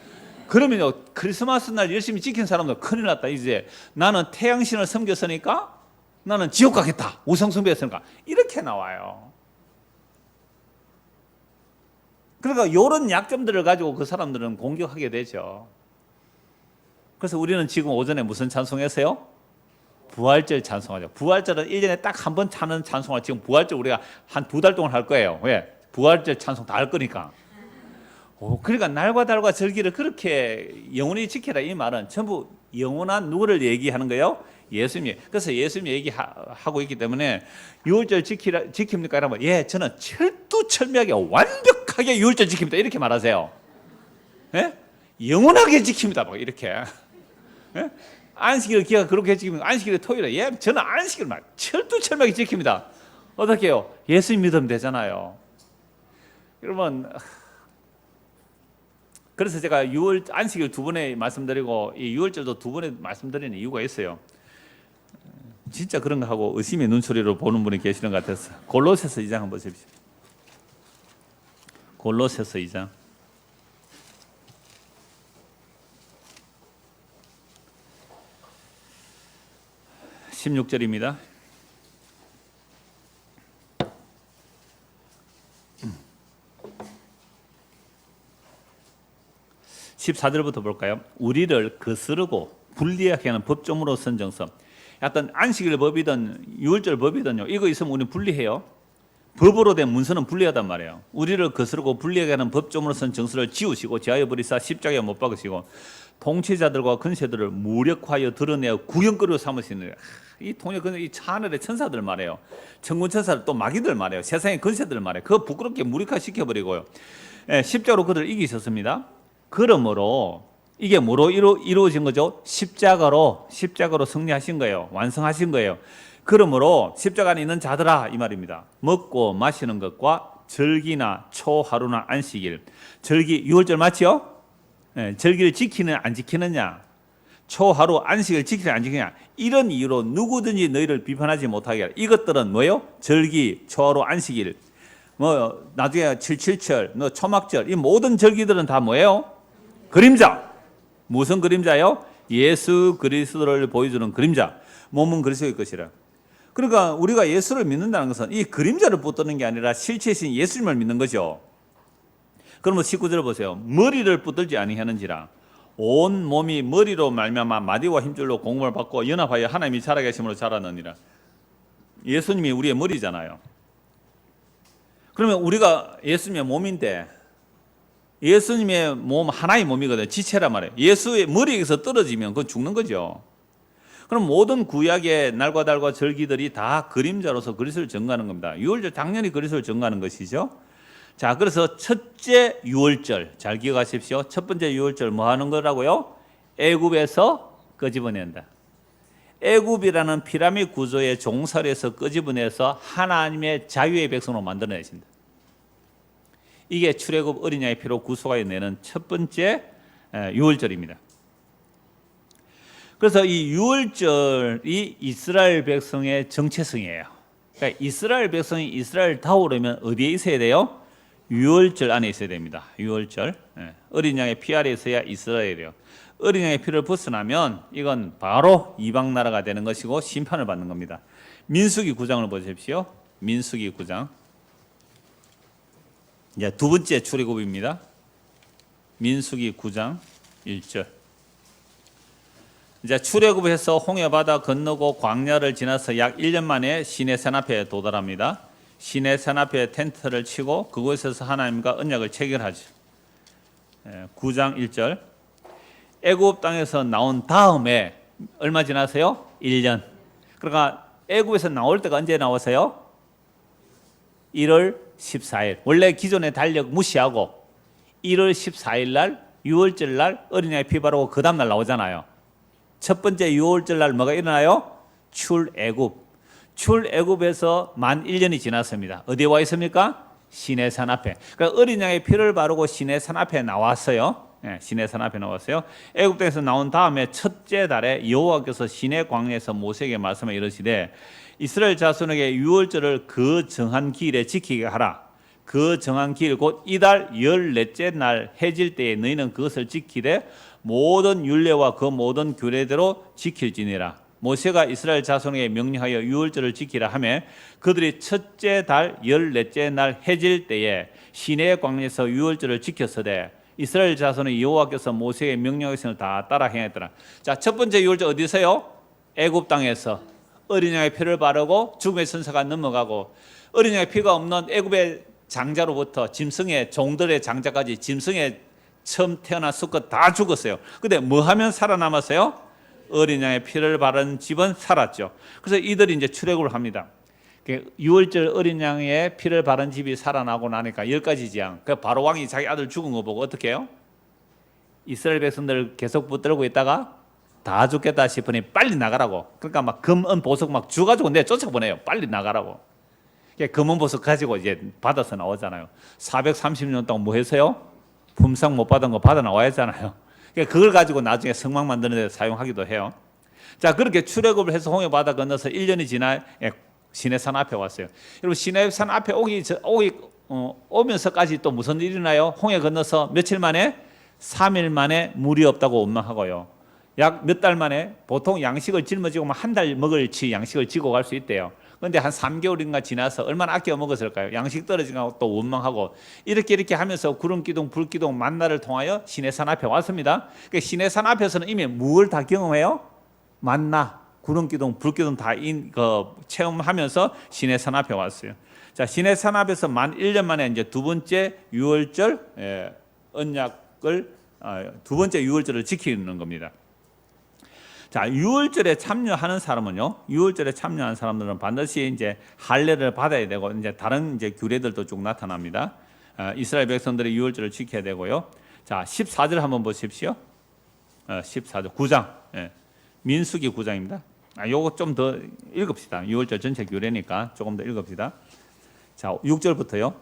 그러면요 크리스마스 날 열심히 지킨 사람들 큰일 났다. 이제 나는 태양신을 섬겼으니까 나는 지옥 가겠다. 우상 숭배했으니까 이렇게 나와요. 그러니까 이런 약점들을 가지고 그 사람들은 공격하게 되죠. 그래서 우리는 지금 오전에 무슨 찬송했어요? 부활절 찬송하죠. 부활절은 1년에 딱 한 번 차는 찬송을 지금 부활절 우리가 한 2달 동안 할 거예요. 왜? 부활절 찬송 다 할 거니까. 그러니까 날과 달과 절기를 그렇게 영원히 지켜라 이 말은 전부 영원한 누구를 얘기하는 거예요? 예수님. 그래서 예수님 얘기하고 있기 때문에 유월절 지킵니까? 이러면 예, 저는 철두철미하게 완벽하게 유월절 지킵니다. 이렇게 말하세요. 예? 영원하게 지킵니다. 막 이렇게. 예? 안식일 기가 그렇게 지키면 안식일에 토요일에 예, 저는 안식일 막 철두철미하게 지킵니다. 어떻게 해요? 예수님 믿으면 되잖아요. 여러분, 그래서 제가 안식일 두 번에 말씀드리고 이 유월절도 두 번에 말씀드리는 이유가 있어요. 진짜 그런가 하고 의심의 눈초리로 보는 분이 계시는 것 같아서 골로새서 2장 한번 보십시오. 골로새서 2장 16절입니다. 14절부터 볼까요? 우리를 거스르고 분리하게 하는 법조문으로 선정서. 어떤 안식일 법이든 유월절 법이든요, 이거 있으면 우리는 분리해요. 법으로 된 문서는 분리하단 말이에요. 우리를 거스르고 분리하게 하는 법조문으로 선 정서를 지우시고 제하여 버리사 십자가에 못 박으시고 통치자들과 근세들을 무력화하여 드러내어 구경거리로 삼으시는, 이 이 하늘의 천사들 말이에요. 천군 천사들 또 마귀들 말이에요. 세상의 근세들 말이에요. 그거 부끄럽게 무력화시켜 버리고요. 십자가로 그들을 이기셨습니다. 그러므로 이게 뭐로 이루어진 거죠? 십자가로 승리하신 거예요. 완성하신 거예요. 그러므로 십자가 안에 있는 자들아 이 말입니다. 먹고 마시는 것과 절기나 초하루나 안식일, 절기 유월절 맞죠? 네, 절기를 지키는 안 지키느냐, 초하루 안식일 지키는 안 지키느냐, 이런 이유로 누구든지 너희를 비판하지 못하게 하라. 이것들은 뭐예요? 절기, 초하루, 안식일, 뭐 나중에 777, 초막절, 이 모든 절기들은 다 뭐예요? 그림자. 무슨 그림자요? 예수 그리스도를 보여주는 그림자. 몸은 그리스도의 것이라. 그러니까 우리가 예수를 믿는다는 것은 이 그림자를 붙드는 게 아니라 실체이신 예수님을 믿는 거죠. 그러면 19절 보세요. 머리를 붙들지 아니하는지라 온 몸이 머리로 말미암아 마디와 힘줄로 공급을 받고 연합하여 하나님이 살아계심으로 자라느니라. 예수님이 우리의 머리잖아요. 그러면 우리가 예수님의 몸인데 예수님의 몸 하나의 몸이거든요. 지체란 말이에요. 예수의 머리에서 떨어지면 그건 죽는 거죠. 그럼 모든 구약의 날과 달과 절기들이 다 그림자로서 그리스도를 증거하는 겁니다. 유월절 당연히 그리스도를 증거하는 것이죠. 자, 그래서 첫째 유월절 잘 기억하십시오. 첫 번째 유월절 뭐 하는 거라고요? 애굽에서 끄집어낸다. 애굽이라는 피라미드 구조의 종살에서 끄집어내서 하나님의 자유의 백성으로 만들어내신다. 이게 출애굽 어린 양의 피로 구속하여 내는 첫 번째 유월절입니다. 그래서 이 유월절이 이스라엘 백성의 정체성이에요. 그러니까 이스라엘 백성이 이스라엘다우려면 어디에 있어야 돼요? 유월절 안에 있어야 됩니다. 유월절. 어린 양의 피 아래 있어야 이스라엘이에요. 어린 양의 피를 벗어나면 이건 바로 이방 나라가 되는 것이고 심판을 받는 겁니다. 민수기 9장을 보십시오. 민수기 9장. 이제 두 번째 출애굽입니다. 민수기 9장 1절. 이제 출애굽해서 홍해바다 건너고 광야를 지나서 약 1년 만에 시내산 앞에 도달합니다. 시내산 앞에 텐트를 치고 그곳에서 하나님과 언약을 체결하죠. 9장 1절. 애굽 땅에서 나온 다음에 얼마 지나서요? 1년. 그러니까 애굽에서 나올 때가 언제 나왔어요? 1월 14일. 원래 기존의 달력 무시하고 1월 14일 날 유월절 날 어린아이 피 바르고 그 다음 날 나오잖아요. 첫 번째 유월절 날 뭐가 일어나요? 출애굽. 출애굽에서 만 1년이 지났습니다. 어디에 와 있습니까? 시내산 앞에. 그러니까 어린 양의 피를 바르고 시내산 앞에 나왔어요. 시내산 앞에 나왔어요. 애굽 땅에서 나온 다음에 첫째 달에 여호와께서 시내 광야에서 모세에게 말씀해 이르시되 이스라엘 자손에게 유월절을 그 정한 기일에 지키게 하라. 그 정한 기일 곧 이달 14째 날 해질 때에 너희는 그것을 지키되 모든 율례와 그 모든 규례대로 지킬지니라. 모세가 이스라엘 자손에게 명령하여 유월절을 지키라 하며 그들이 첫째 달 14째 날 해질 때에 시내 광야에서 유월절을 지켰으되 이스라엘 자손의 여호와께서 모세에게 명령하신 다 따라 행했더라. 자, 첫 번째 유월절 어디서요? 애굽 땅에서 어린 양의 피를 바르고 죽음의 선사가 넘어가고 어린 양의 피가 없는 애굽의 장자로부터 짐승의 종들의 장자까지 짐승의 처음 태어난 수컷 다 죽었어요. 근데 뭐 하면 살아남았어요? 어린 양의 피를 바른 집은 살았죠. 그래서 이들이 이제 출애굽을 합니다. 유월절 어린 양의 피를 바른 집이 살아나고 나니까 10가지 재앙. 그 바로 왕이 자기 아들 죽은 거 보고 어떻게 해요? 이스라엘 백성들 계속 붙들고 있다가 다 죽겠다 싶으니 빨리 나가라고. 그러니까 막 금, 은, 보석 막 주가지고 내 쫓아보내요. 빨리 나가라고. 금은 보석 가지고 이제 받아서 나오잖아요. 430년 동안 뭐 했어요? 품상 못 받은 거 받아 나와야 하잖아요. 그걸 가지고 나중에 성막 만드는 데 사용하기도 해요. 자, 그렇게 출애굽을 해서 홍해 바다 건너서 1년이 지나 시내산 앞에 왔어요. 여러분, 시내산 앞에 오면서까지 또 무슨 일이 나요? 홍해 건너서 며칠 만에? 3일 만에 물이 없다고 원망하고요. 약 몇 달 만에 보통 양식을 짊어지고 한 달 먹을 치 양식을 지고 갈 수 있대요. 그런데 한 3개월인가 지나서 얼마나 아껴 먹었을까요? 양식 떨어지고 또 원망하고 이렇게 하면서 구름기둥, 불기둥, 만나를 통하여 시내산 앞에 왔습니다. 그러니까 시내산 앞에서는 이미 무엇을 다 경험해요? 만나, 구름기둥, 불기둥 다 체험하면서 시내산 앞에 왔어요. 자, 시내산 앞에서 만 1년 만에 이제 두 번째 유월절 언약을 두 번째 유월절을 지키는 겁니다. 자, 유월절에 참여하는 사람은요, 유월절에 참여하는 사람들은 반드시 이제 할례를 받아야 되고, 이제 다른 이제 규례들도 쭉 나타납니다. 이스라엘 백성들이 유월절을 지켜야 되고요. 자, 14절 한번 보십시오. 14절 9장, 민수기 9장입니다. 요거 좀 더 읽읍시다. 유월절 전체 규례니까 조금 더 읽읍시다. 자, 6절부터요.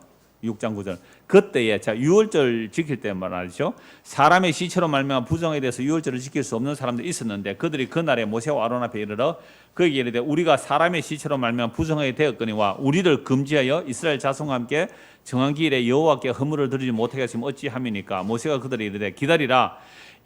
6장 9절. 그때에 자 유월절 지킬 때 말이죠. 사람의 시체로 말미암아 부정에 대해서 유월절을 지킬 수 없는 사람들이 있었는데 그들이 그날에 모세와 아론 앞에 이르러 그에게 이르되 우리가 사람의 시체로 말미암아 부정하게 되었거니와 우리를 금지하여 이스라엘 자손과 함께 정한 기일에 여호와께 허물을 드리지 못하게 하시면 어찌함이니까. 모세가 그들이 이르되 기다리라.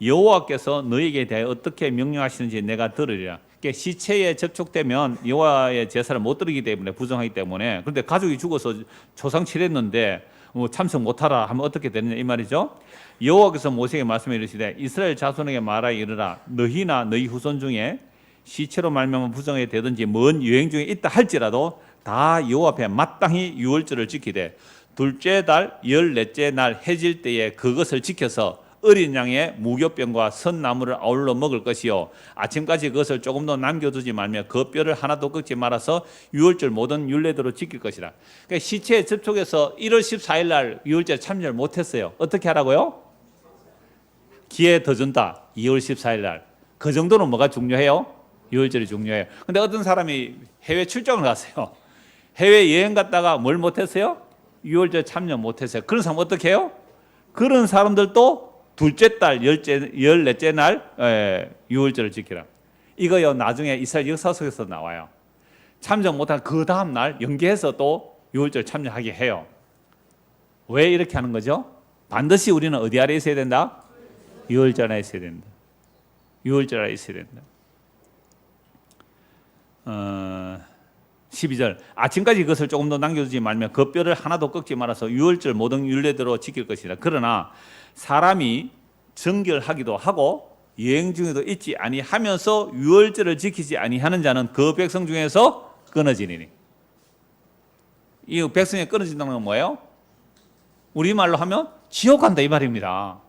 여호와께서 너에게 대해 어떻게 명령하시는지 내가 들으리라. 시체에 접촉되면 여호와의 제사를 못 드리기 때문에 부정하기 때문에. 그런데 가족이 죽어서 조상 칠했는데 참석 못하라 하면 어떻게 되느냐 이 말이죠. 여호와께서 모세에게 말씀해 이르시되 이스라엘 자손에게 말하여 이르라. 너희나 너희 후손 중에 시체로 말미암아 부정하게 되든지 먼 여행 중에 있다 할지라도 다 여호와 앞에 마땅히 유월절을 지키되 둘째 달 14째 날 해질 때에 그것을 지켜서 어린 양의 무교병과 선나무를 아울러 먹을 것이요 아침까지 그것을 조금도 남겨두지 말며 그 뼈를 하나도 꺾지 말아서 유월절 모든 율례대로 지킬 것이라. 그러니까 시체에 접촉해서 1월 14일 날 유월절 참여를 못했어요. 어떻게 하라고요? 기회 더 준다. 2월 14일 날. 그 정도는 뭐가 중요해요? 유월절이 중요해요. 근데 어떤 사람이 해외 출장을 갔어요. 해외 여행 갔다가 뭘 못했어요? 유월절 참여 못했어요. 그런 사람 어떻게 해요? 그런 사람들도 둘째 달 14째 날 유월절을 지키라. 이거요 나중에 이스라엘 역사 속에서 나와요. 참여 못한 그 다음 날 연계해서 또 유월절 참여하게 해요. 왜 이렇게 하는 거죠? 반드시 우리는 어디 아래 있어야 된다? 유월절 아래 있어야 된다. 유월절 아래 있어야 된다. 12절 아침까지 그것을 조금 더 남겨두지 말며 그 뼈를 하나도 꺾지 말아서 유월절 모든 율례대로 지킬 것이라. 그러나 사람이 정결하기도 하고 여행 중에도 있지 아니하면서 유월절을 지키지 아니하는 자는 그 백성 중에서 끊어지리니. 이 백성이 끊어진다는 건 뭐예요? 우리말로 하면 지옥 간다 이 말입니다.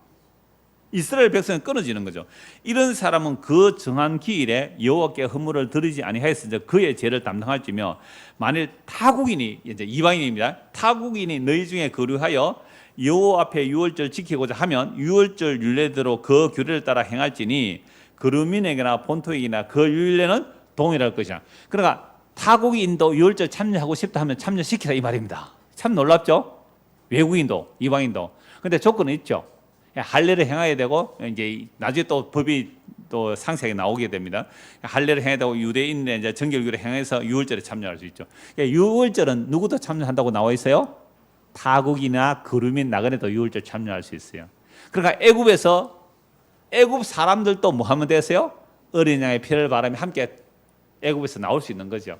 이스라엘 백성이 끊어지는 거죠. 이런 사람은 그 정한 기일에 여호와께 헌물을 드리지 아니하였으니 그의 죄를 담당할지며 만일 타국인이 이제 이방인입니다. 타국인이 너희 중에 거류하여 여호와 앞에 유월절 지키고자 하면 유월절 율례대로 그 규례를 따라 행할지니 거류민에게나 본토에게나 그 율례는 동일할 것이라. 그러니까 타국인도 유월절 참여하고 싶다 하면 참여시키라 이 말입니다. 참 놀랍죠? 외국인도 이방인도. 근데 조건은 있죠. 할례를 행해야 되고 이제 나중에 또 법이 또 상세하게 나오게 됩니다. 할례를 행해야 되고 유대인의 이제 정결규를 행해서 유월절에 참여할 수 있죠. 유월절은 누구도 참여한다고 나와 있어요? 타국이나 거류민 나그네도 유월절 참여할 수 있어요. 그러니까 애굽 사람들도 뭐 하면 되세요? 어린 양의 피를 바라며 함께 애굽에서 나올 수 있는 거죠.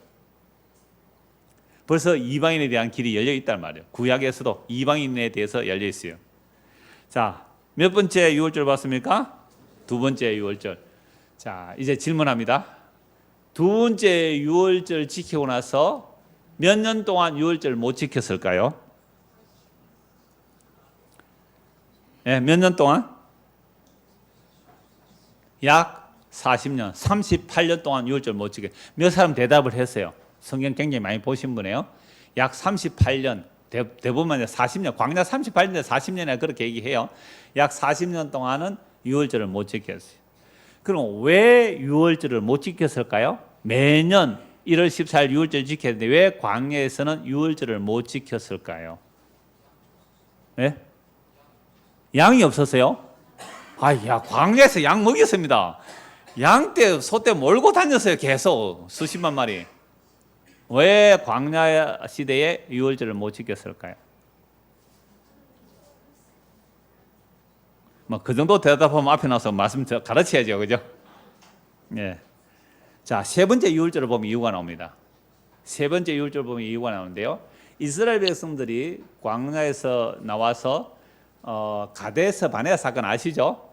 벌써 이방인에 대한 길이 열려 있단 말이에요. 구약에서도 이방인에 대해서 열려 있어요. 자, 몇 번째 유월절 봤습니까? 두 번째 유월절. 자, 이제 질문합니다. 두 번째 유월절 지키고 나서 몇 년 동안 유월절 못 지켰을까요? 예, 몇 년 동안? 약 40년, 38년 동안 유월절 못 지켜. 몇 사람 대답을 했어요. 성경 굉장히 많이 보신 분이에요. 약 38년, 대부분 40년, 광야 38년에 40년에 그렇게 얘기해요. 약 40년 동안은 유월절을 못 지켰어요. 그럼 왜 유월절을 못 지켰을까요? 매년 1월 14일 유월절 지켰는데 왜 광야에서는 유월절을 못 지켰을까요? 네? 양이 없었어요? 야, 광야에서 양 먹였습니다. 양 때, 소 때 몰고 다녔어요. 계속 수십만 마리. 왜 광야 시대에 유월절을 못 지켰을까요? 뭐 그 정도 대답하면 앞에 나서 말씀 가르쳐야죠, 그죠? 예. 자, 세 번째 유월절을 보면 이유가 나옵니다. 세 번째 유월절을 보면 이유가 나오는데요. 이스라엘 백성들이 광야에서 나와서 가데스 바네아 사건 아시죠?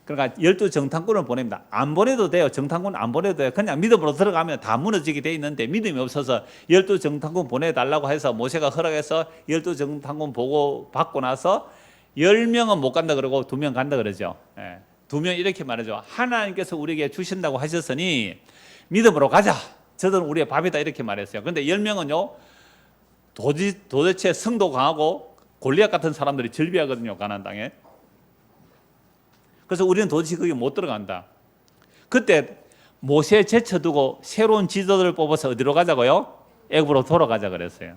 그러니까 12정탐꾼을 보냅니다. 안 보내도 돼요. 정탐꾼 안 보내도 돼요. 그냥 믿음으로 들어가면 다 무너지게 돼 있는데 믿음이 없어서 12정탐꾼 보내달라고 해서 모세가 허락해서 12정탐꾼 보고 받고 나서 10명은 못 간다 그러고 2명 간다 그러죠. 예. 2명 이렇게 말하죠. 하나님께서 우리에게 주신다고 하셨으니 믿음으로 가자. 저들은 우리의 밥이다 이렇게 말했어요. 그런데 10명은요. 도대체 성도 강하고 골리앗 같은 사람들이 절비하거든요. 가나안 땅에. 그래서 우리는 도저히 거기 못 들어간다. 그때 모세 제쳐두고 새로운 지도자를 뽑아서 어디로 가자고요? 애굽으로 돌아가자 그랬어요.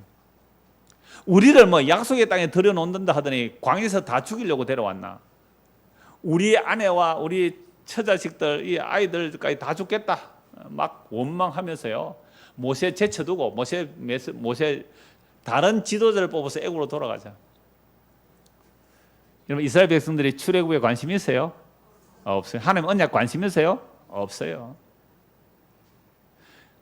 우리를 뭐 약속의 땅에 들여놓는다 하더니 광야에서 다 죽이려고 데려왔나? 우리 아내와 우리 처자식들, 이 아이들까지 다 죽겠다. 막 원망하면서요. 모세 제쳐두고 모세 다른 지도자를 뽑아서 애굽으로 돌아가자. 여러분 이스라엘 백성들이 출애굽에 관심이 있어요? 없어요. 하나님 언약 관심 있어요? 없어요.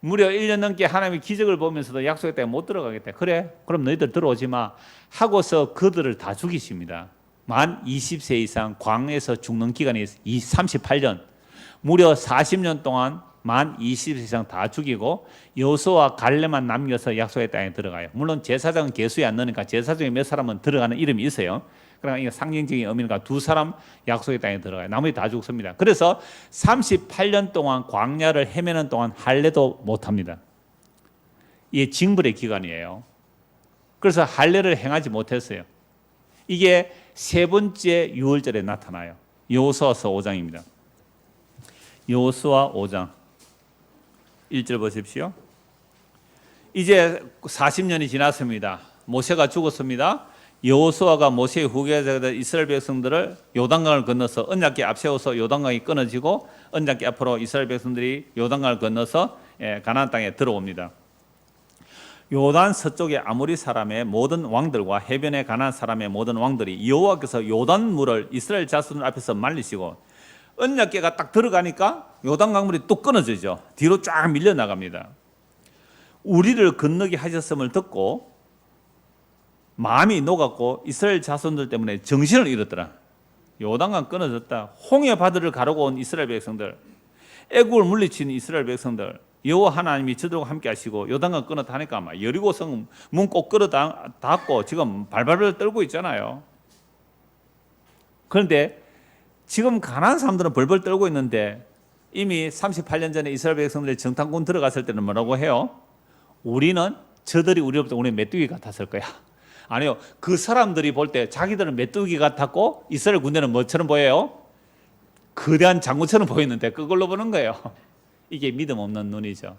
무려 1년 넘게 하나님의 기적을 보면서도 약속의 땅에 못 들어가겠다. 그래? 그럼 너희들 들어오지 마. 하고서 그들을 다 죽이십니다. 만 20세 이상 광야에서 죽는 기간이 38년. 무려 40년 동안 만 20세 이상 다 죽이고 여호수아와 갈렙만 남겨서 약속의 땅에 들어가요. 물론 제사장은 계수에 안 넣으니까 제사장에 몇 사람은 들어가는 이름이 있어요. 그러니까 이게 상징적인 의미니까 2사람 약속의 땅에 들어가요. 나머지 다 죽습니다. 그래서 38년 동안 광야를 헤매는 동안 할례도 못합니다. 이게 징벌의 기간이에요. 그래서 할례를 행하지 못했어요. 이게 세 번째 유월절에 나타나요. 여호수아서 5장입니다. 여호수아 5장 1절 보십시오. 이제 40년이 지났습니다. 모세가 죽었습니다. 여호수아가 모세의 후계자들 이스라엘 백성들을 요단강을 건너서 언약궤 앞세워서 요단강이 끊어지고 언약궤 앞으로 이스라엘 백성들이 요단강을 건너서 가나안 땅에 들어옵니다. 요단 서쪽의 아모리 사람의 모든 왕들과 해변의 가나안 사람의 모든 왕들이 여호와께서 요단 물을 이스라엘 자손들 앞에서 말리시고 언약궤가 딱 들어가니까 요단 강물이 또 끊어지죠. 뒤로 쫙 밀려 나갑니다. 우리를 건너게 하셨음을 듣고 마음이 녹았고 이스라엘 자손들 때문에 정신을 잃었더라. 요단강 끊어졌다. 홍해 바다를 가르고 온 이스라엘 백성들, 애굽을 물리친 이스라엘 백성들, 여호와 하나님이 저들과 함께 하시고 요단강 끊었다 하니까 막 여리고성 문 꼭 끌어 닫고 지금 발발을 떨고 있잖아요. 그런데 지금 가나안 사람들은 벌벌 떨고 있는데 이미 38년 전에 이스라엘 백성들이 정탐꾼 들어갔을 때는 뭐라고 해요? 우리는 저들이 우리로부터 우리 메뚜기 같았을 거야. 아니요. 그 사람들이 볼 때 자기들은 메뚜기 같았고 이스라엘 군대는 뭐처럼 보여요? 거대한 장군처럼 보이는데 그걸로 보는 거예요. 이게 믿음 없는 눈이죠.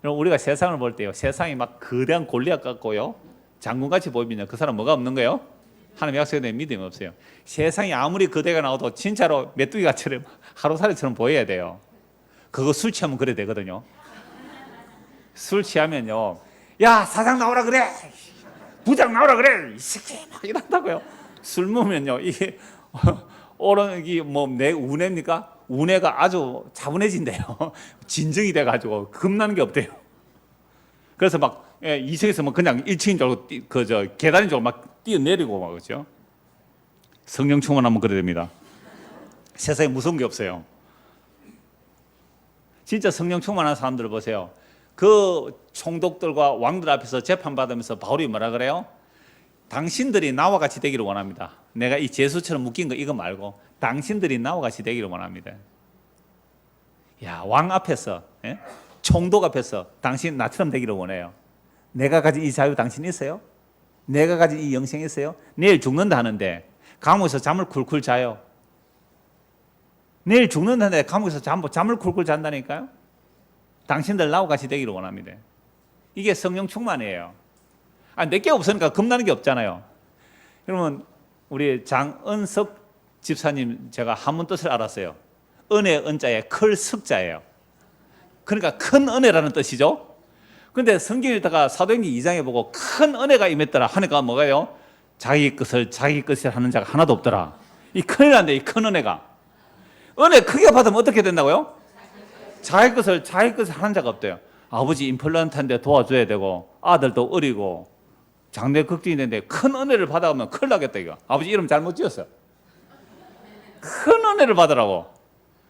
우리가 세상을 볼 때요. 세상이 막 거대한 골리앗 같고요. 장군같이 보이면 그 사람 뭐가 없는 거예요? 하나님 약속에 대한 믿음이 없어요. 세상이 아무리 거대가 나와도 진짜로 메뚜기같처럼 하루살이처럼 보여야 돼요. 그거 술 취하면 그래 되거든요. 술 취하면요. 야 사장 나오라 그래. 부장 나오라 그래. 이 새끼 막 이런다고요. 술 먹으면요. 이게 이게 뭐 내 운해입니까? 운해가 아주 차분해진대요. 진정이 돼가지고 겁나는 게 없대요. 그래서 막 이층에서 뭐 그냥 1층인 줄 알고 계단인 줄 알고 막 뛰어내리고 막 그렇죠. 성령 충만하면 그래 됩니다. 세상에 무서운 게 없어요. 진짜 성령 충만한 사람들을 보세요. 그 총독들과 왕들 앞에서 재판받으면서 바울이 뭐라 그래요? 당신들이 나와 같이 되기를 원합니다. 내가 이 제수처럼 묶인 거 이거 말고 당신들이 나와 같이 되기를 원합니다. 야, 왕 앞에서, 예? 총독 앞에서 당신 나처럼 되기를 원해요. 내가 가진 이 자유 당신 있어요? 내가 가진 이 영생 있어요? 내일 죽는다 하는데 감옥에서 잠을 쿨쿨 자요. 내일 죽는다는데 감옥에서 잠을 쿨쿨 잔다니까요. 당신들 나와 같이 되기를 원합니다. 이게 성령 충만이에요. 내게 없으니까 겁나는 게 없잖아요. 그러면 우리 장은석 집사님 제가 한문 뜻을 알았어요. 은혜 은자에 클 석자예요. 그러니까 큰 은혜라는 뜻이죠. 그런데 성경 읽다가 사도행전 2장에 보고 큰 은혜가 임했더라 하니까 뭐가요? 자기 것을 하는 자가 하나도 없더라. 이 큰일 난데, 이 큰 은혜가. 은혜 크게 받으면 어떻게 된다고요? 자기 것을 하는 자가 없대요. 아버지 임플란트인데 도와줘야 되고 아들도 어리고 장래 걱정이 되는데 큰 은혜를 받아오면 큰일 나겠다 이거. 아버지 이름 잘못 지었어. 큰 은혜를 받으라고.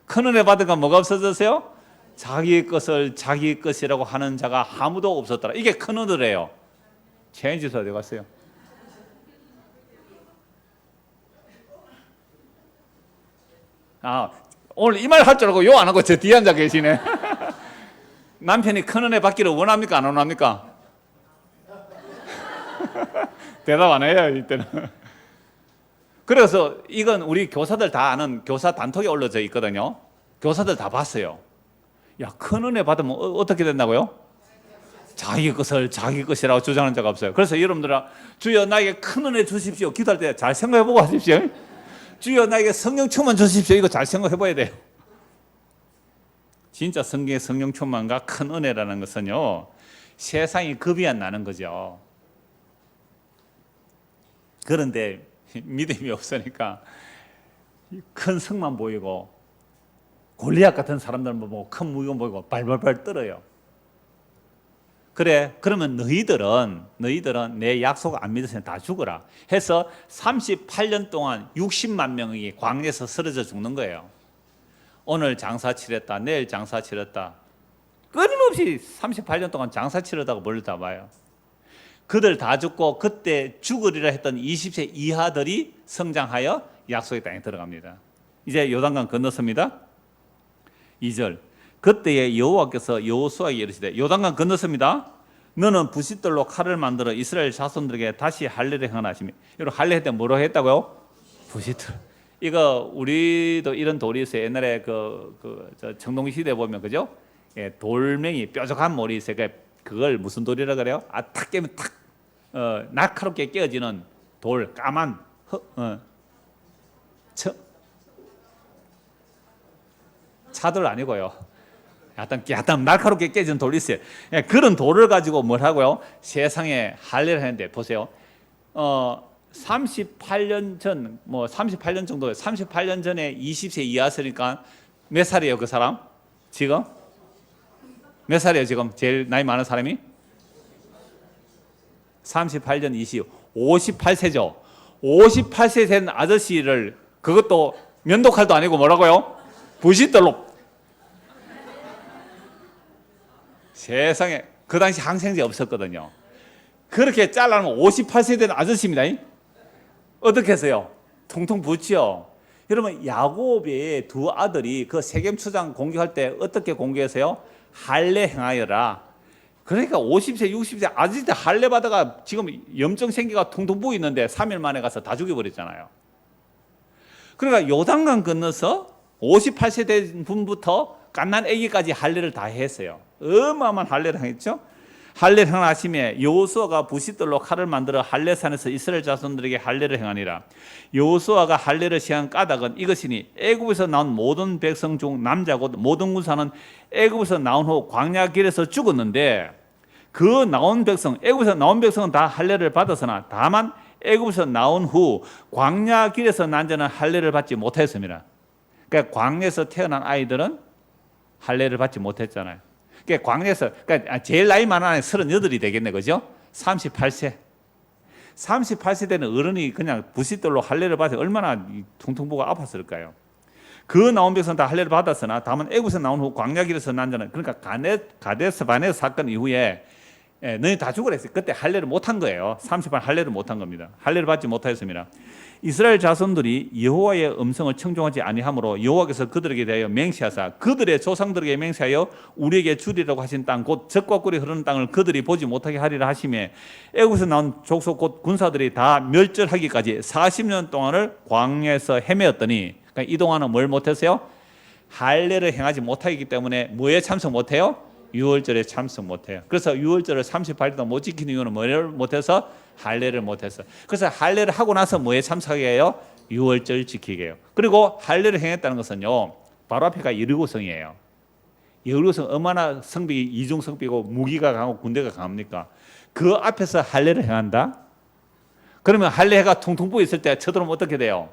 큰 은혜 받으니까 뭐가 없어졌어요? 자기 것을 자기 것이라고 하는 자가 아무도 없었더라. 이게 큰 은혜래요. 체인지서 어디 갔어요? 오늘 이 말 할 줄 알고 요 안 하고 저 뒤에 앉아 계시네. 남편이 큰 은혜 받기를 원합니까? 안 원합니까? 대답 안 해요, 이때는. 그래서 이건 우리 교사들 다 아는 교사 단톡에 올려져 있거든요. 교사들 다 봤어요. 야, 큰 은혜 받으면 어떻게 된다고요? 자기 것을 자기 것이라고 주장하는 자가 없어요. 그래서 여러분들아, 주여 나에게 큰 은혜 주십시오. 기도할 때 잘 생각해보고 하십시오. 주여 나에게 성령 충만 주십시오. 이거 잘 생각해봐야 돼요. 진짜 성경의 성령 충만과 큰 은혜라는 것은요, 세상이 급이 안 나는 거죠. 그런데 믿음이 없으니까 큰 성만 보이고 골리앗 같은 사람들만 보고 큰 무기만 보이고 발발발 떨어요. 그래, 그러면 너희들은 내 약속 안 믿으면 다 죽어라 해서 38년 동안 60만 명이 광야에서 쓰러져 죽는 거예요. 오늘 장사 치렀다, 내일 장사 치렀다, 끊임없이 38년 동안 장사 치르다가 뭘 다 봐요. 그들 다 죽고 그때 죽으리라 했던 20세 이하들이 성장하여 약속의 땅에 들어갑니다. 이제 요단강 건넜습니다. 2절, 그때에 여호와께서 여호수아에게 이르시되 요단강 건넜습니다. 너는 부싯돌로 칼을 만들어 이스라엘 자손들에게 다시 할례를 행하시며. 여러분 할례 할 때 뭐로 했다고요? 부싯돌. 이거 우리도 이런 돌이 있어요. 옛날에 저 청동 시대 보면 그죠? 예, 돌멩이 뾰족한 mol이 있어요. 그걸 무슨 돌이라 그래요? 탁 깨면 탁 날카롭게 깨어지는 돌, 까만 차돌 아니고요. 약간 날카롭게 깨지는 돌이 있어요. 예, 그런 돌을 가지고 뭘 하고요? 세상에 할례를 하는데 보세요. 38년 전, 38년 정도, 38년 전에 20세 이하였으니까 몇 살이에요, 그 사람? 지금? 몇 살이에요, 지금? 제일 나이 많은 사람이? 38년 20, 58세죠. 58세 된 아저씨를, 그것도 면도칼도 아니고 뭐라고요? 부싯돌로. 세상에, 그 당시 항생제 없었거든요. 그렇게 잘라놓으면 58세 된 아저씨입니다. 어떻게 했어요? 통통 부치요. 여러분, 야곱의 두 아들이 그 세겜 추장 공격할 때 어떻게 공격했어요? 할례 행하여라. 그러니까 50세, 60세 아저씨들 할례 받아가 지금 염증 생기가 통통 부어 있는데 3일 만에 가서 다 죽여버렸잖아요. 그러니까 요단강 건너서 58세 된 분부터 갓난 아기까지 할례를 다 했어요. 어마어마한 할례를 했죠. 할례를 행하시며 여호수아가 부싯돌로 칼을 만들어 할례산에서 이스라엘 자손들에게 할례를 행하니라. 여호수아가 할례를 시한 까닭은 이것이니 애굽에서 나온 모든 백성 중 남자 곧 모든 군사는 애굽에서 나온 후 광야 길에서 죽었는데 그 나온 백성, 애굽에서 나온 백성은 다 할례를 받았으나 다만 애굽에서 나온 후 광야 길에서 난 자는 할례를 받지 못했습니다. 그러니까 광야에서 태어난 아이들은 할례를 받지 못했잖아요. 그러니까 광야에서, 그러니까 제일 나이 많은 아이 38이 되겠네, 그죠? 38세. 38세 되는 어른이 그냥 부싯돌로 할례를 받아 얼마나 퉁퉁 부고 아팠을까요? 그 나온 백성은 다 할례를 받았으나 다만 애굽에서 나온 후 광야 길에서 난 자는, 그러니까 가데스 바네스 사건 이후에 예, 너희 다 죽으라 했어요. 그때 할례를 못한 거예요. 30번 할례를 못한 겁니다. 할례를 받지 못하였습니다. 이스라엘 자손들이 여호와의 음성을 청종하지 아니하므로 여호와께서 그들에게 대하여 맹세하사 그들의 조상들에게 맹세하여 우리에게 주리라고 하신 땅 곧 젖과 꿀이 흐르는 땅을 그들이 보지 못하게 하리라 하시매 애굽에서 나온 족속 곧 군사들이 다 멸절하기까지 40년 동안을 광야에서 헤매었더니, 그러니까 이 동안은 뭘 못했어요? 할례를 행하지 못하기 때문에 뭐에 참석 못해요? 유월절에 참석 못해요. 그래서 유월절을 38일 동안 못 지키는 이유는 뭐를 못해서? 할례를 못해서. 그래서 할례를 하고 나서 뭐에 참석하게 해요? 유월절 지키게 해요. 그리고 할례를 행했다는 것은요, 바로 앞에가 여리고성이에요. 여리고성 얼마나 성벽이 이중 성벽이고 무기가 강하고 군대가 강합니까? 그 앞에서 할례를 행한다? 그러면 할례가 통통 부어 있을 때 쳐들어오면 어떻게 돼요?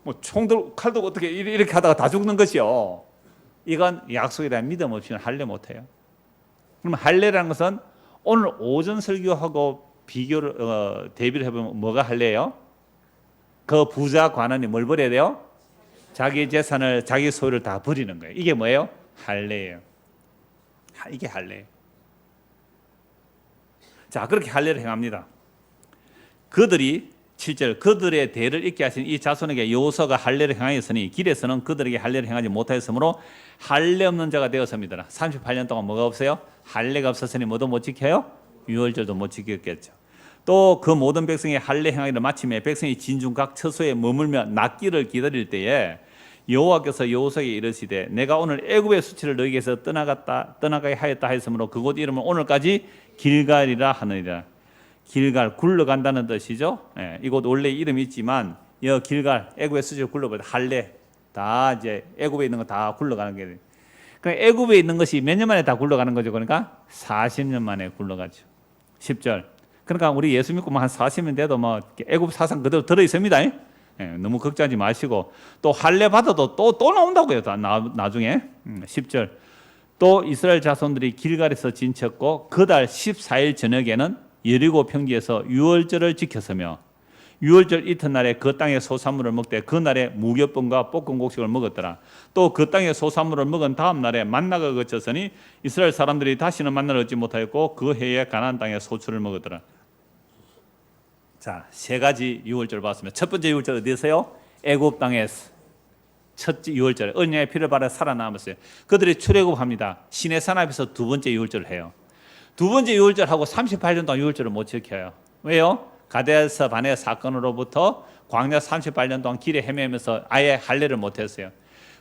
뭐 총들 칼도 어떻게 이렇게 하다가 다 죽는 것이요. 이건 약속에 대한 믿음 없이는 할례 못해요. 그러면 할례라는 것은 오늘 오전 설교하고 비교를 대비를 해보면 뭐가 할례예요? 그 부자 관원이 뭘 버려야 돼요? 자기 재산을, 자기 소유를 다 버리는 거예요. 이게 뭐예요? 할례예요. 이게 할례예요. 자, 그렇게 할례를 행합니다. 그들이 7절 그들의 대를 잇게 하신 이 자손에게 여호수아가 할례를 행하였으니 길에서는 그들에게 할례를 행하지 못하였으므로 할례 없는 자가 되었습니다. 38년 동안 뭐가 없어요? 할례가 없었으니 뭐도 못 지켜요? 유월절도 못 지켰겠죠. 또 그 모든 백성이 할례 행하기를 마침에 백성이 진중 각 처소에 머물며 낫기를 기다릴 때에 여호와께서 여호수아에게 이르시되 내가 오늘 애굽의 수치를 너희에게서 떠나가게 하였다 하였으므로 그곳 이름은 오늘까지 길갈이라 하느니라. 길갈, 굴러간다는 뜻이죠. 예, 이곳 원래 이름이 있지만 여 길갈, 애굽의 수지를 굴러버려 할례 다 이제 애굽에 있는 거 다 굴러가는 게. 그러니까 애굽에 있는 것이 몇 년 만에 다 굴러가는 거죠. 그러니까 40년 만에 굴러가죠. 10절. 그러니까 우리 예수 믿고 한 40년 돼도 뭐 애굽 사상 그대로 들어 있습니다. 예, 너무 걱정하지 마시고 또 할례 받아도 또 나온다고요. 나중에 10절. 또 이스라엘 자손들이 길갈에서 진쳤고 그달 14일 저녁에는 여리고 평지에서 유월절을 지켰으며 유월절 이튿날에 그 땅의 소산물을 먹되 그 날에 무교병과 볶은 곡식을 먹었더라. 또 그 땅의 소산물을 먹은 다음 날에 만나가 그쳤으니 이스라엘 사람들이 다시는 만나를 얻지 못하였고 그 해에 가나안 땅의 소출을 먹었더라. 자, 세 가지 유월절을 봤습니다. 첫 번째 유월절 어디에서요? 애굽 땅에서 첫 유월절 언약의 피를 발해 살아남았어요. 그들이 출애굽합니다. 시내산 앞에서 두 번째 유월절을 해요. 두 번째 유월절하고 38년 동안 유월절을 못 지켜요. 왜요? 가데스 바네 사건으로부터 광야 38년 동안 길에 헤매면서 아예 할례를 못했어요.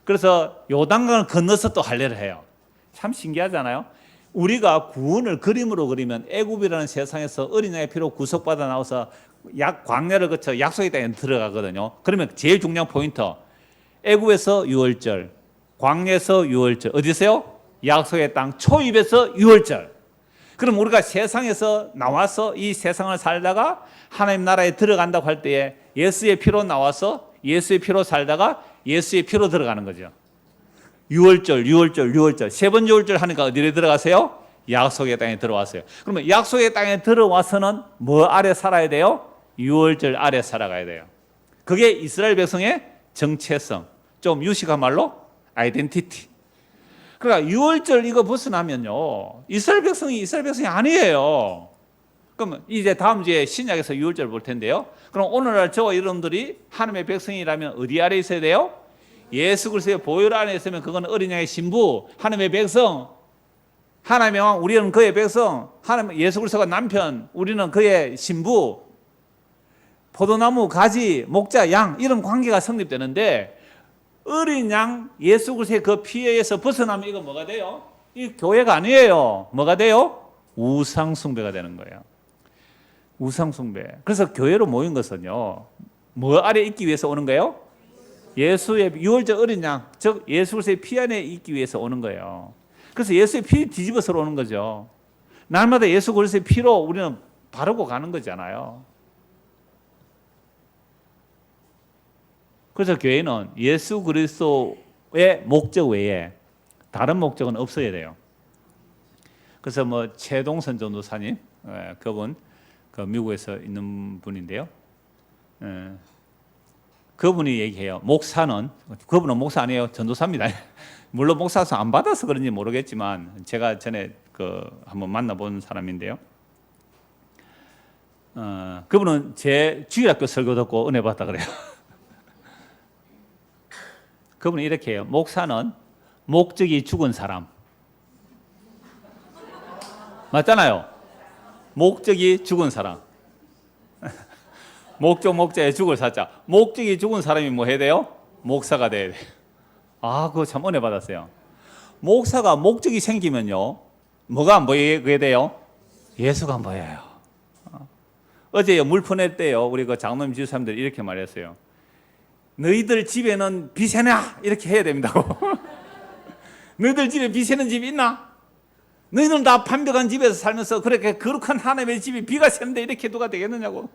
그래서 요단강을 건너서 또 할례를 해요. 참 신기하잖아요. 우리가 구원을 그림으로 그리면 애굽이라는 세상에서 어린 양의 피로 구속받아 나와서 광야를 거쳐 약속의 땅에 들어가거든요. 그러면 제일 중요한 포인트, 애굽에서 유월절, 광야에서 유월절, 어디서요? 약속의 땅 초입에서 유월절. 그럼 우리가 세상에서 나와서 이 세상을 살다가 하나님 나라에 들어간다고 할 때에 예수의 피로 나와서 예수의 피로 살다가 예수의 피로 들어가는 거죠. 유월절 세 번째 유월절 하니까 어디에 들어가세요? 약속의 땅에 들어왔어요. 그러면 약속의 땅에 들어와서는 뭐 아래 살아야 돼요? 유월절 아래 살아가야 돼요. 그게 이스라엘 백성의 정체성, 좀 유식한 말로 아이덴티티. 그러니까 유월절 이거 벗어나면요 이스라엘 백성이 아니에요. 그럼 이제 다음 주에 신약에서 유월절 볼 텐데요. 그럼 오늘날 저와 여러분들이 하나님의 백성이라면 어디 아래 있어야 돼요? 예수 그리스도의 보혈 안에 있으면 그건 어린 양의 신부, 하나님의 백성, 하나님의 왕, 우리는 그의 백성, 하나님 예수 그리스도가 남편, 우리는 그의 신부, 포도나무, 가지, 목자, 양 이런 관계가 성립되는데 어린 양 예수 그리스도의 그 피에 의해서 벗어나면 이거 뭐가 돼요? 이 교회가 아니에요. 뭐가 돼요? 우상 숭배가 되는 거예요. 우상 숭배. 그래서 교회로 모인 것은요 뭐 아래 있기 위해서 오는 거예요? 예수의 유월절 어린 양, 즉 예수 그리스도의 피 안에 있기 위해서 오는 거예요. 그래서 예수의 피 뒤집어서 오는 거죠. 날마다 예수 그리스도의 피로 우리는 바르고 가는 거잖아요. 그래서 교회는 예수 그리스도의 목적 외에 다른 목적은 없어야 돼요. 그래서 뭐 최동선 전도사님, 그분 그 미국에서 있는 분인데요. 그분이 얘기해요. 그분은 목사 아니에요. 전도사입니다. 물론 목사서 안 받아서 그런지 모르겠지만 제가 전에 한번 만나본 사람인데요. 그분은 제 주일학교 설교 듣고 은혜 받았다 그래요. 그분이 이렇게 해요. 목사는 목적이 죽은 사람. 맞잖아요. 목적이 죽은 사람. 목적에 죽을 사자. 목적이 죽은 사람이 뭐 해야 돼요? 목사가 돼야 돼요. 그거 참 은혜 받았어요. 목사가 목적이 생기면요, 뭐가 안 보이게 돼요? 예수가 안 보여요. 어제 물 퍼낼 때요, 우리 장로님 지사님들이 이렇게 말했어요. 너희들 집에는 비 새나? 이렇게 해야 됩니다고. 너희들 집에 비 새는 집이 있나? 너희들은 다 반벽한 집에서 살면서 그렇게 거룩한 하나님의 집에 비가 새는데 이렇게 누가 되겠느냐고.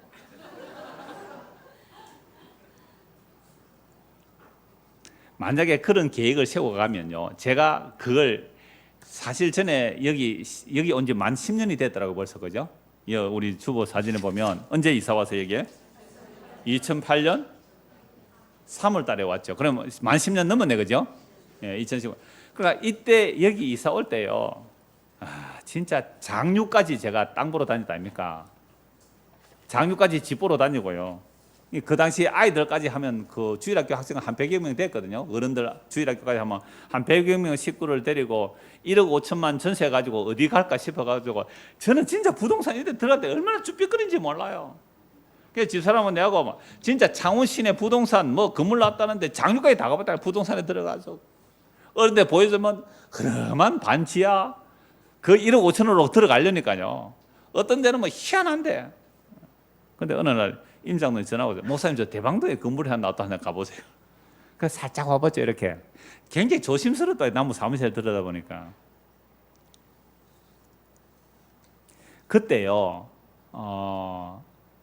만약에 그런 계획을 세워가면요, 제가 그걸 사실 전에 여기 온 지 만 10년이 됐더라고 벌써. 그죠? 우리 주보 사진에 보면 언제 이사 와서 여기에? 2008년 3월 달에 왔죠. 그러면 만 10년 넘었네. 그죠? 2015. 그러니까 이때 여기 이사 올 때요, 진짜 장유까지 제가 땅 보러 다녔다 아닙니까? 장유까지 집 보러 다니고요. 그 당시 아이들까지 하면 그 주일학교 학생은 한 100여 명 됐거든요. 어른들 주일학교까지 하면 한 100여 명 식구를 데리고 1억 5천만 전세 가지고 어디 갈까 싶어가지고, 저는 진짜 부동산 이때 들어갈 때 얼마나 쭈뼛거린지 몰라요. 그래서 집사람은 내하고 진짜 창원 시내 부동산 건물 났다는데 장유까지 다 가봤다 부동산에 들어가서, 그런데 보여주면 흐름한 반지하 그 1억 5천으로 들어가려니까요. 어떤 데는 희한한데. 근데 어느 날 임장로님 전화 오죠. 목사님, 저 대방도에 건물이 하나 나왔다, 하나 가보세요. 그래서 살짝 와봤죠. 이렇게 굉장히 조심스럽다, 나무 사무실 들여다보니까. 그때요,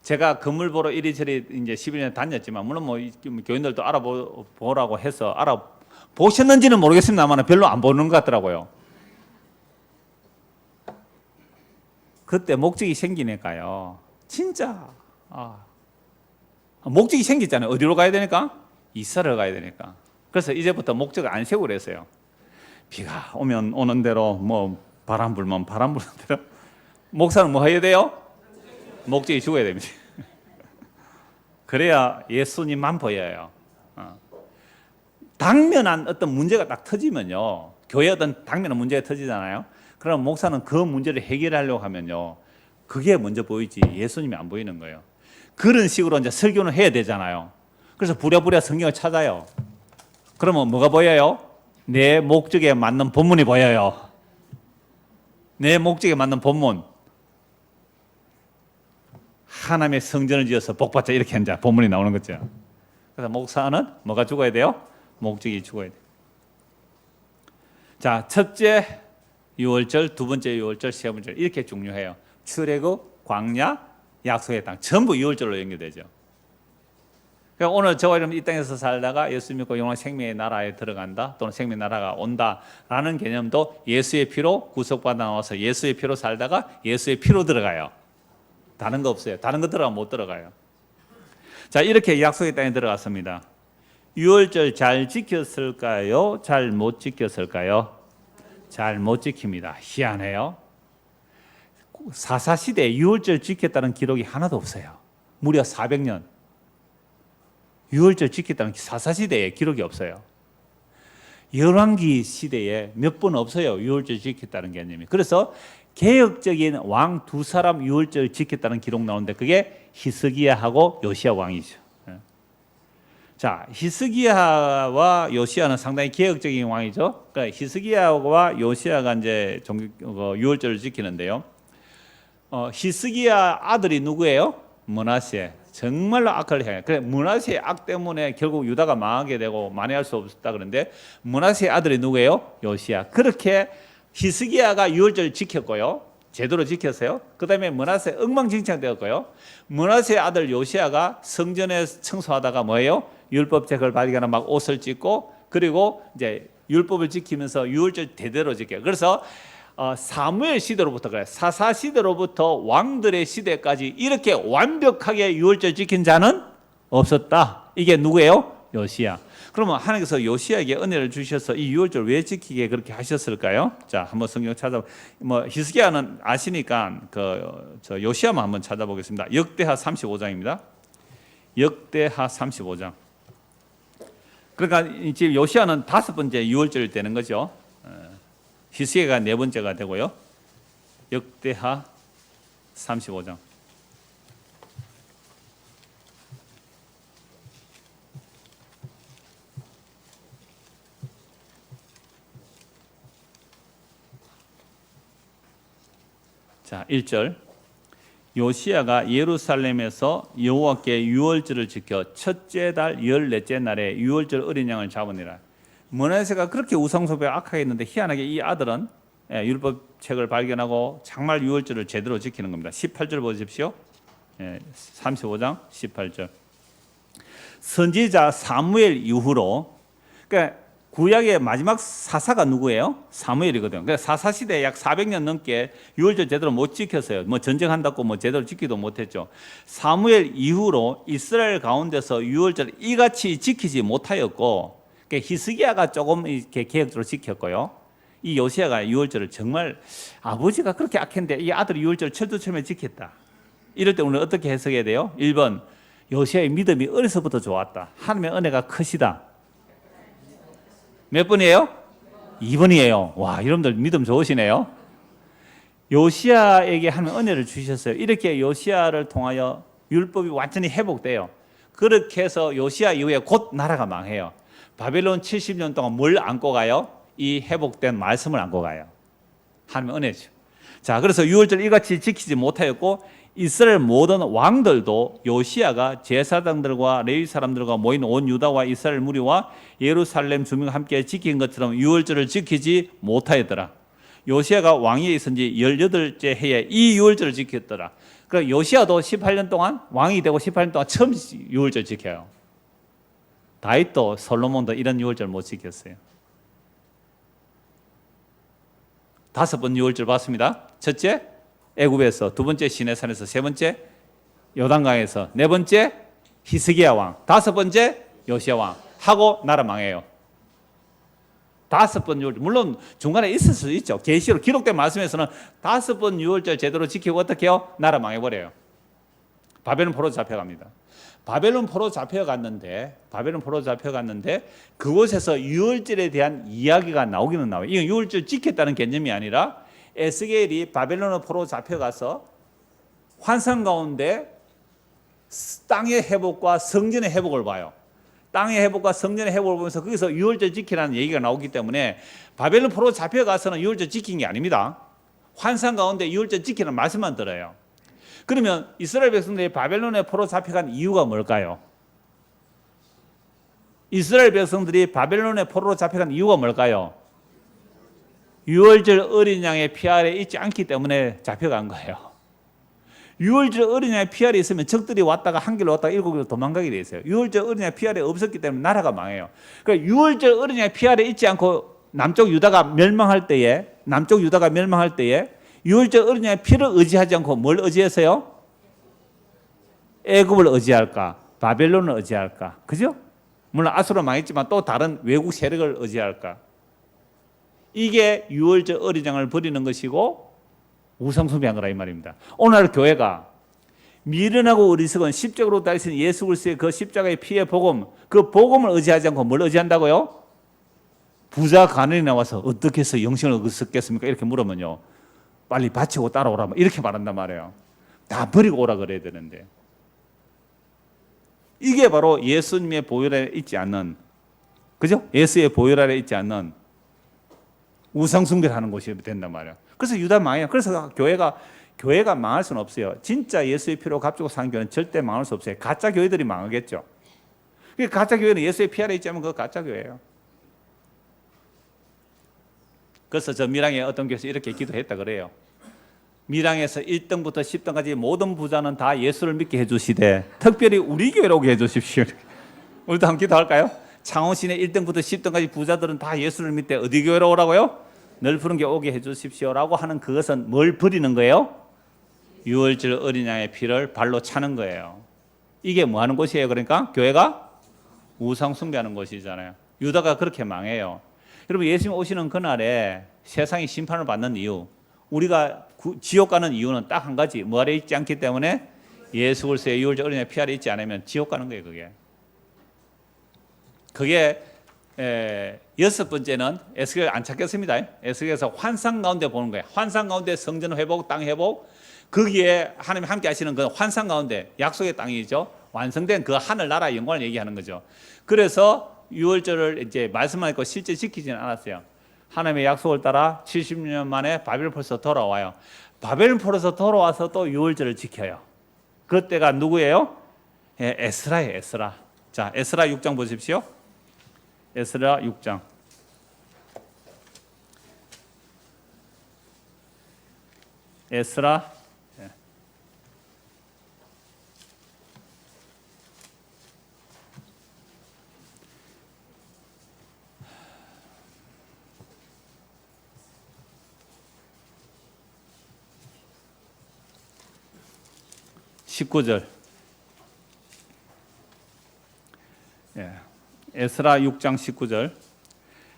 제가 건물 보러 이리저리 이제 11년 다녔지만, 물론 교인들도 알아보라고 해서 알아보셨는지는 모르겠습니다만 별로 안 보는 것 같더라고요. 그때 목적이 생기니까요, 진짜 목적이 생겼잖아요. 어디로 가야 되니까? 이스라엘 가야 되니까. 그래서 이제부터 목적을 안 세우고 그랬어요. 비가 오면 오는 대로, 바람 불면 바람 부는 대로. 목사는 뭐 해야 돼요? 목적이 죽어야 됩니다. 그래야 예수님만 보여요. 당면한 어떤 문제가 딱 터지면요, 교회 어떤 당면한 문제가 터지잖아요. 그럼 목사는 그 문제를 해결하려고 하면요, 그게 먼저 보이지 예수님이 안 보이는 거예요. 그런 식으로 이제 설교는 해야 되잖아요. 그래서 부랴부랴 성경을 찾아요. 그러면 뭐가 보여요? 내 목적에 맞는 본문이 보여요. 내 목적에 맞는 본문. 하나님의 성전을 지어서 복받자, 이렇게 이제 본문이 나오는 거죠. 그래서 목사는 뭐가 죽어야 돼요? 목적이 죽어야 돼요. 자, 첫째 유월절, 두 번째 유월절, 세 번째 이렇게 중요해요. 출애굽, 광야, 약속의 땅, 전부 유월절로 연결되죠. 그러니까 오늘 저와 여러분 이 땅에서 살다가 예수 믿고 영원한 생명의 나라에 들어간다, 또는 생명의 나라가 온다라는 개념도 예수의 피로 구속받아 나와서 예수의 피로 살다가 예수의 피로 들어가요. 다른 거 없어요. 다른 거 들어가면 못 들어가요. 자, 이렇게 약속의 땅에 들어갔습니다. 유월절 잘 지켰을까요? 잘 못 지켰을까요? 잘 못 지킵니다. 희한해요. 사사시대에 유월절 지켰다는 기록이 하나도 없어요. 무려 400년 유월절 지켰다는 사사시대에 기록이 없어요. 열왕기 시대에 몇 번 없어요, 유월절 지켰다는 개념이. 그래서 개혁적인 왕 두 사람 유월절 지켰다는 기록 나오는데 그게 히스기야하고 요시야 왕이죠. 자, 히스기야와 요시야는 상당히 개혁적인 왕이죠. 그러니까 히스기야와 요시야가 이제 유월절을 지키는데요. 히스기야 아들이 누구예요? 므낫세. 정말로 악을 해요. 그래, 므낫세의 악 때문에 결국 유다가 망하게 되고 만회할 수 없었다 그러는데, 므낫세의 아들이 누구예요? 요시야. 그렇게 히스기야가 유월절 지켰고요, 제대로 지켰어요. 그 다음에 므낫세 엉망진창 되었고요. 므낫세의 아들 요시야가 성전에 청소하다가 뭐예요? 율법책을 발견하면 막 옷을 찢고, 그리고 이제 율법을 지키면서 유월절 대대로 지켜요. 그래서 사무엘 시대로부터, 그래, 사사 시대로부터 왕들의 시대까지 이렇게 완벽하게 유월절 지킨 자는 없었다, 이게 누구예요? 요시야. 그러면 하나님께서 요시야에게 은혜를 주셔서 이 유월절 왜 지키게 그렇게 하셨을까요? 자, 한번 성경 찾아. 뭐 히스기야는 아시니까 저 요시야만 한번 찾아보겠습니다. 역대하 35장입니다. 역대하 35장. 그러니까 지금 요시야는 5번째 유월절이 되는 거죠. 히스기야가 4번째가 되고요. 역대하 35장. 자, 1절. 요시야가 예루살렘에서 여호와께 유월절을 지켜 첫째 달 14째 날에 유월절 어린 양을 잡으니라. 므낫세가 그렇게 우상숭배 악하게 했는데 희한하게 이 아들은 율법책을 발견하고 정말 유월절을 제대로 지키는 겁니다. 18절 보십시오. 35장 18절. 선지자 사무엘 이후로, 그러니까 구약의 마지막 사사가 누구예요? 사무엘이거든요. 그러니까 사사 시대에 약 400년 넘게 유월절 제대로 못 지켰어요. 뭐 전쟁한다고 뭐 제대로 지키도 못했죠. 사무엘 이후로 이스라엘 가운데서 유월절 이같이 지키지 못하였고, 그러니까 히스기야가 조금 이렇게 계획적으로 지켰고요. 이 요시야가 유월절을 정말 아버지가 그렇게 악했는데 이 아들이 유월절을 철두철미하게 지켰다. 이럴 때 우리는 어떻게 해석해야 돼요? 1번, 요시야의 믿음이 어려서부터 좋았다. 하나님의 은혜가 크시다. 몇 번이에요? 2번이에요. 와, 여러분들 믿음 좋으시네요. 요시야에게 하나님 은혜를 주셨어요. 이렇게 요시야를 통하여 율법이 완전히 회복돼요. 그렇게 해서 요시야 이후에 곧 나라가 망해요. 바벨론 70년 동안 뭘 안고 가요? 이 회복된 말씀을 안고 가요. 하나님의 은혜죠. 자, 그래서 유월절 이같이 지키지 못하였고, 이스라엘 모든 왕들도 요시야가 제사장들과 레위 사람들과 모인 온 유다와 이스라엘 무리와 예루살렘 주민과 함께 지킨 것처럼 유월절을 지키지 못하였더라. 요시야가 왕위에 있은 지 18째 해에 이 유월절을 지켰더라. 그러니까 요시야도 18년 동안 왕이 되고 18년 동안 처음 유월절 지켜요. 다윗도 솔로몬도 이런 유월절 못 지켰어요. 5번 유월절 봤습니다. 첫째, 애굽에서, 2번째 시내산에서, 3번째 요단강에서, 4번째 히스기야 왕, 5번째 요시야 왕 하고 나라 망해요. 5번 유월절, 물론 중간에 있을 수 있죠. 계시록 기록된 말씀에서는 5번 유월절 제대로 지키고 어떻게 해요? 나라 망해버려요. 바벨론 포로 잡혀갑니다. 바벨론 포로 잡혀갔는데 그곳에서 유월절에 대한 이야기가 나오기는 나와요. 이건 유월절 지켰다는 개념이 아니라 에스겔이 바벨론 포로 잡혀가서 환상 가운데 땅의 회복과 성전의 회복을 봐요. 땅의 회복과 성전의 회복을 보면서 거기서 유월절 지키라는 얘기가 나오기 때문에 바벨론 포로 잡혀가서는 유월절 지킨 게 아닙니다. 환상 가운데 유월절 지키라는 말씀만 들어요. 그러면 이스라엘 백성들이 바벨론의 포로 잡혀간 이유가 뭘까요? 이스라엘 백성들이 바벨론의 포로로 잡혀간 이유가 뭘까요? 유월절 어린 양의 피 아래 있지 않기 때문에 잡혀간 거예요. 유월절 어린 양의 피 아래 있으면 적들이 왔다가 한 길로 왔다가 7길로 도망가게 돼 있어요. 유월절 어린 양의 피 아래 없었기 때문에 나라가 망해요. 그러니까 유월절 어린 양의 피 아래 있지 않고 남쪽 유다가 멸망할 때에 유월절 어린 양의 피를 의지하지 않고 뭘 의지했어요? 애굽을 의지할까? 바벨론을 의지할까? 그죠? 물론 아수르 망했지만 또 다른 외국 세력을 의지할까? 이게 유월절 어린 양을 버리는 것이고 우상숭배한 거라 이 말입니다. 오늘 교회가 미련하고 어리석은 십자가로 달리신 예수 그리스도의 그 십자가의 피의 복음, 그 복음을 의지하지 않고 뭘 의지한다고요? 부자 가난이 나와서 어떻게 해서 영생을 얻겠습니까? 이렇게 물으면요, 빨리 바치고 따라오라 이렇게 말한단 말이에요. 다 버리고 오라 그래야 되는데, 이게 바로 예수님의 보혈 아래 있지 않는, 그죠? 예수의 보혈 아래 있지 않는 우상숭배를 하는 곳이 된단 말이에요. 그래서 유다 망해요. 그래서 교회가 망할 수는 없어요. 진짜 예수의 피로 값주고 사는 교회는 절대 망할 수 없어요. 가짜 교회들이 망하겠죠. 가짜 교회는 예수의 피 아래 있지 않으면 그거 가짜 교회예요. 그래서 저 밀양에 어떤 교회에서 이렇게 기도했다 그래요. 밀양에서 1등부터 10등까지 모든 부자는 다 예수를 믿게 해주시되 특별히 우리 교회로 오게 해주십시오. 우리도 한번 기도할까요? 창원시내 1등부터 10등까지 부자들은 다 예수를 믿되 어디 교회로 오라고요? 늘 푸른 게 오게 해주십시오라고 하는 그것은 뭘 버리는 거예요? 유월절 어린 양의 피를 발로 차는 거예요. 이게 뭐 하는 곳이에요? 그러니까 교회가 우상 숭배하는 곳이잖아요. 유다가 그렇게 망해요. 여러분, 예수님 오시는 그날에 세상이 심판을 받는 이유, 우리가 지옥 가는 이유는 딱 한 가지, 뭐 아래 있지 않기 때문에 예수 그리스도의 유월절 어린애 피 아래 있지 않으면 지옥 가는 거예요. 그게 여섯 번째는 에스겔 안 찾겠습니다. 에스겔에서 환상 가운데 보는 거예요. 환상 가운데 성전 회복, 땅 회복, 거기에 하나님 함께 하시는 그 환상 가운데 약속의 땅이죠. 완성된 그 하늘나라의 영광을 얘기하는 거죠. 그래서 유월절을 이제 말씀만 했고 실제 지키지는 않았어요. 하나님의 약속을 따라 70년 만에 바벨론에서 돌아와요. 바벨론에서 돌아와서 또 유월절을 지켜요. 그때가 누구예요? 에스라예요. 에스라. 자, 에스라 6장 보십시오. 에스라 6장. 에스라 19절. 에스라 6장 19절.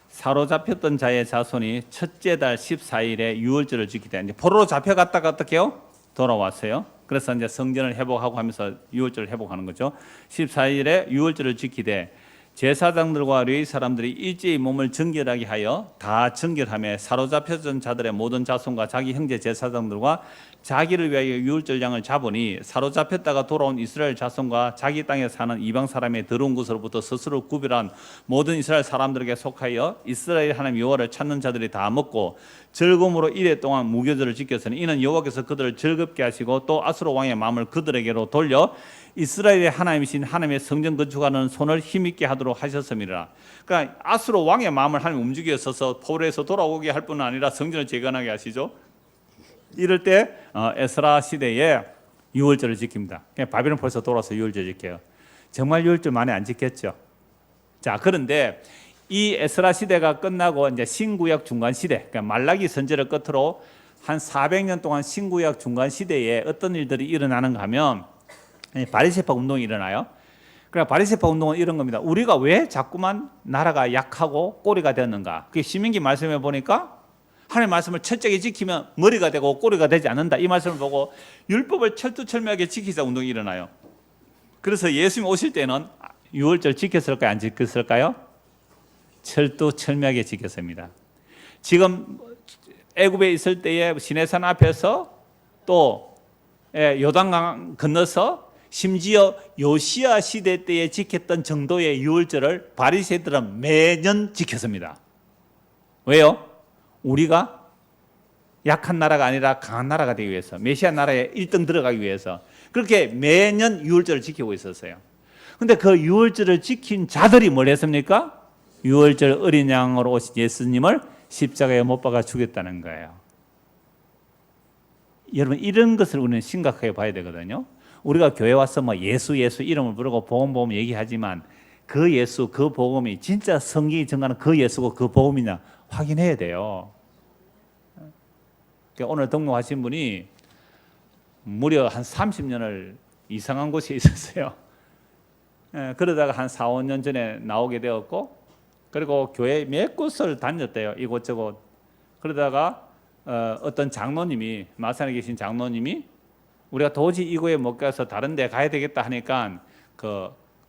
사로잡혔던 자의 자손이 첫째 달 14일에 유월절을 지키되, 이제 포로로 잡혀갔다가 어떻게 해요? 돌아왔어요. 그래서 이제 성전을 회복하고 하면서 유월절을 회복하는 거죠. 14일에 유월절을 지키되 제사장들과 레위 사람들이 일제히 몸을 정결하게 하여 다 정결하며 사로잡혔던 자들의 모든 자손과 자기 형제 제사장들과 자기를 위하여 유월절 양을 잡으니 사로잡혔다가 돌아온 이스라엘 자손과 자기 땅에 사는 이방 사람의 더러운 것으로부터 스스로 구별한 모든 이스라엘 사람들에게 속하여 이스라엘 하나님 여호와를 찾는 자들이 다 먹고 즐거움으로 이래 동안 무교절을 지켰으니 이는 여호와께서 그들을 즐겁게 하시고 또 아수르 왕의 마음을 그들에게로 돌려 이스라엘의 하나님이신 하나님의 성전 건축하는 손을 힘있게 하도록 하셨음이라. 그러니까 아수르 왕의 마음을 하나님 움직여서 포로에서 돌아오게 할 뿐만 아니라 성전을 재건하게 하시죠. 이럴 때 에스라 시대에 유월절을 지킵니다. 그냥 바벨론 포로에서 돌아와서 유월절 지켜요. 정말 유월절 많이 안 지켰죠. 자, 그런데 이 에스라 시대가 끝나고 이제 신구약 중간 시대, 그러니까 말라기 선지를 끝으로 한 400년 동안 신구약 중간 시대에 어떤 일들이 일어나는가 하면 바리새파 운동이 일어나요. 그러니까 바리새파 운동은 이런 겁니다. 우리가 왜 자꾸만 나라가 약하고 꼬리가 되었는가? 그게 신명기 말씀에 보니까 하나님의 말씀을 철저하게 지키면 머리가 되고 꼬리가 되지 않는다. 이 말씀을 보고 율법을 철두철미하게 지키자 운동이 일어나요. 그래서 예수님 오실 때는 유월절 지켰을까요? 안 지켰을까요? 철두철미하게 지켰습니다. 지금 애굽에 있을 때에 시내산 앞에서 또 요단강 건너서 심지어 요시야 시대 때에 지켰던 정도의 유월절을 바리새인들은 매년 지켰습니다. 왜요? 우리가 약한 나라가 아니라 강한 나라가 되기 위해서, 메시아 나라에 1등 들어가기 위해서 그렇게 매년 유월절을 지키고 있었어요. 그런데 그 유월절을 지킨 자들이 뭘 했습니까? 유월절 어린 양으로 오신 예수님을 십자가에 못 박아 죽였다는 거예요. 여러분, 이런 것을 우리는 심각하게 봐야 되거든요. 우리가 교회 와서 뭐 예수 이름을 부르고 복음 얘기하지만 그 예수, 그 복음이 진짜 성경이 정하는 그 예수고 그 복음이냐 확인해야 돼요. 오늘 등록하신 분이 무려 한 30년을 이상한 곳에 있었어요. 그러다가 한 4, 5년 전에 나오게 되었고, 그리고 교회 몇 곳을 다녔대요. 이곳저곳. 그러다가 어떤 장로님이, 마산에 계신 장로님이 우리가 도저히 이거에 못 가서 다른 데 가야 되겠다 하니까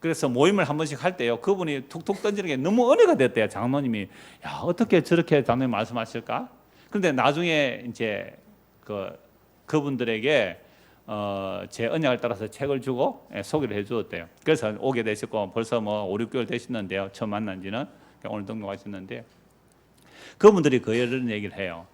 그래서 모임을 한 번씩 할 때요, 그분이 툭툭 던지는 게 너무 은혜가 됐대요. 장로님이, 야, 어떻게 저렇게 장로님 말씀하실까? 그런데 나중에 이제 그분들에게 제 언약을 따라서 책을 주고 소개를 해주었대요. 그래서 오게 되셨고 벌써 뭐 5, 6개월 되셨는데요. 처음 만난 지는 오늘 등록하셨는데, 그분들이 이런 얘기를 해요.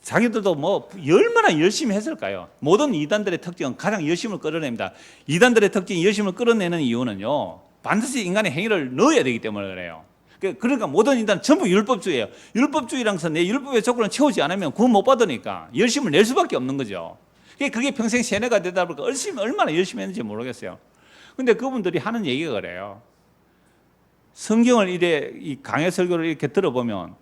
자기들도 뭐 얼마나 열심히 했을까요? 모든 이단들의 특징은 가장 열심을 끌어냅니다. 이단들의 특징이 열심을 끌어내는 이유는요, 반드시 인간의 행위를 넣어야 되기 때문에 그래요. 그러니까 모든 이단은 전부 율법주의예요. 율법주의랑서 내 율법의 조건을 채우지 않으면 구원 못 받으니까 열심을 낼 수밖에 없는 거죠. 그게 평생 세뇌가 되다 보니까 얼마나 열심히 했는지 모르겠어요. 근데 그분들이 하는 얘기가 그래요. 성경을 이 강해 설교를 이렇게 들어보면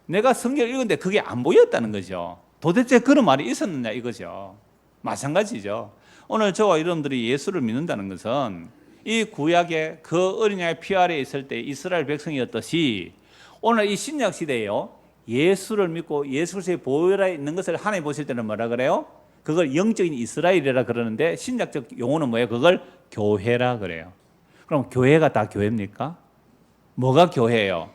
내가 성경을 읽었는데 그게 안 보였다는 거죠. 도대체 그런 말이 있었느냐 이거죠. 마찬가지죠. 오늘 저와 여러분들이 예수를 믿는다는 것은 이 구약의 그 어린 양의 피 아래에 있을 때 이스라엘 백성이었듯이 오늘 이 신약 시대에요. 예수를 믿고 예수 그리스도의 보혈에 있는 것을 하나님 보실 때는 뭐라 그래요? 그걸 영적인 이스라엘이라 그러는데 신약적 용어는 뭐예요? 그걸 교회라 그래요. 그럼 교회가 다 교회입니까? 뭐가 교회예요?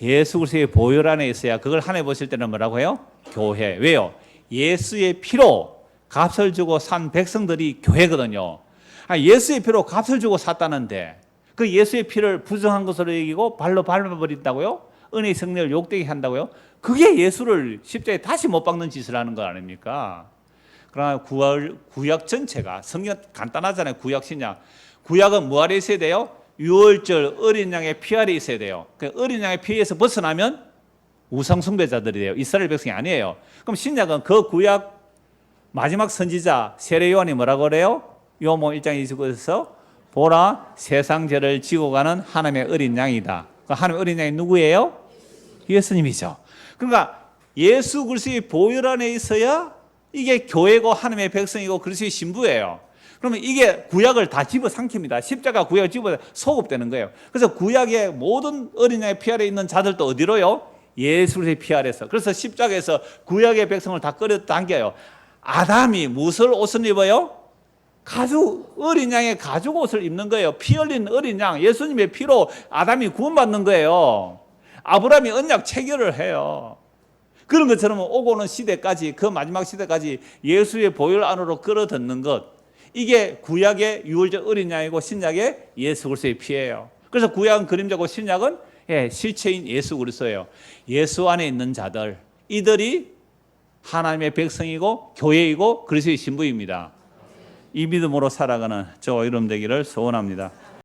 예수 그리스도의 보혈 안에 있어야 그걸 하나님 보실 때는 뭐라고 해요? 교회. 왜요? 예수의 피로 값을 주고 산 백성들이 교회거든요. 예수의 피로 값을 주고 샀다는데 그 예수의 피를 부정한 것으로 여기고 발로 밟아버린다고요? 은혜의 성령을 욕되게 한다고요? 그게 예수를 십자가에 다시 못 박는 짓을 하는 거 아닙니까? 그러나 구약 전체가 성경 간단하잖아요. 구약 신약. 구약은 뭐 아래 있어야 돼요? 유월절 어린 양의 피 아래 있어야 돼요. 그 어린 양의 피에서 벗어나면 우상 숭배자들이 돼요. 이스라엘 백성이 아니에요. 그럼 신약은 그 구약 마지막 선지자 세례 요한이 뭐라고 그래요? 요한복음 1장 29에서 보라 세상 죄를 지고 가는 하나님의 어린 양이다. 그 하나님의 어린 양이 누구예요? 예수님이죠. 그러니까 예수 그리스도의 보혈 안에 있어야 이게 교회고 하나님의 백성이고 그리스도의 신부예요. 그러면 이게 구약을 다 집어삼킵니다. 십자가 구약을 집어 소급되는 거예요. 그래서 구약의 모든 어린 양의 피 아래에 있는 자들도 어디로요? 예수 그리스도의 피 아래에서. 그래서 십자가에서 구약의 백성을 다 끌어당겨요. 아담이 무슨 옷을 입어요? 가죽, 어린 양의 가죽 옷을 입는 거예요. 피 흘린 어린 양, 예수님의 피로 아담이 구원받는 거예요. 아브라함이 언약 체결을 해요. 그런 것처럼 오고 오는 시대까지, 그 마지막 시대까지 예수의 보혈 안으로 끌어듣는 것, 이게 구약의 유월절 어린 양이고 신약의 예수 그리스도의 피예요. 그래서 구약은 그림자고 신약은 실체인 예수 그리스도예요. 예수 안에 있는 자들, 이들이 하나님의 백성이고 교회이고 그리스도의 신부입니다. 이 믿음으로 살아가는 저와 여러분 되기를 소원합니다.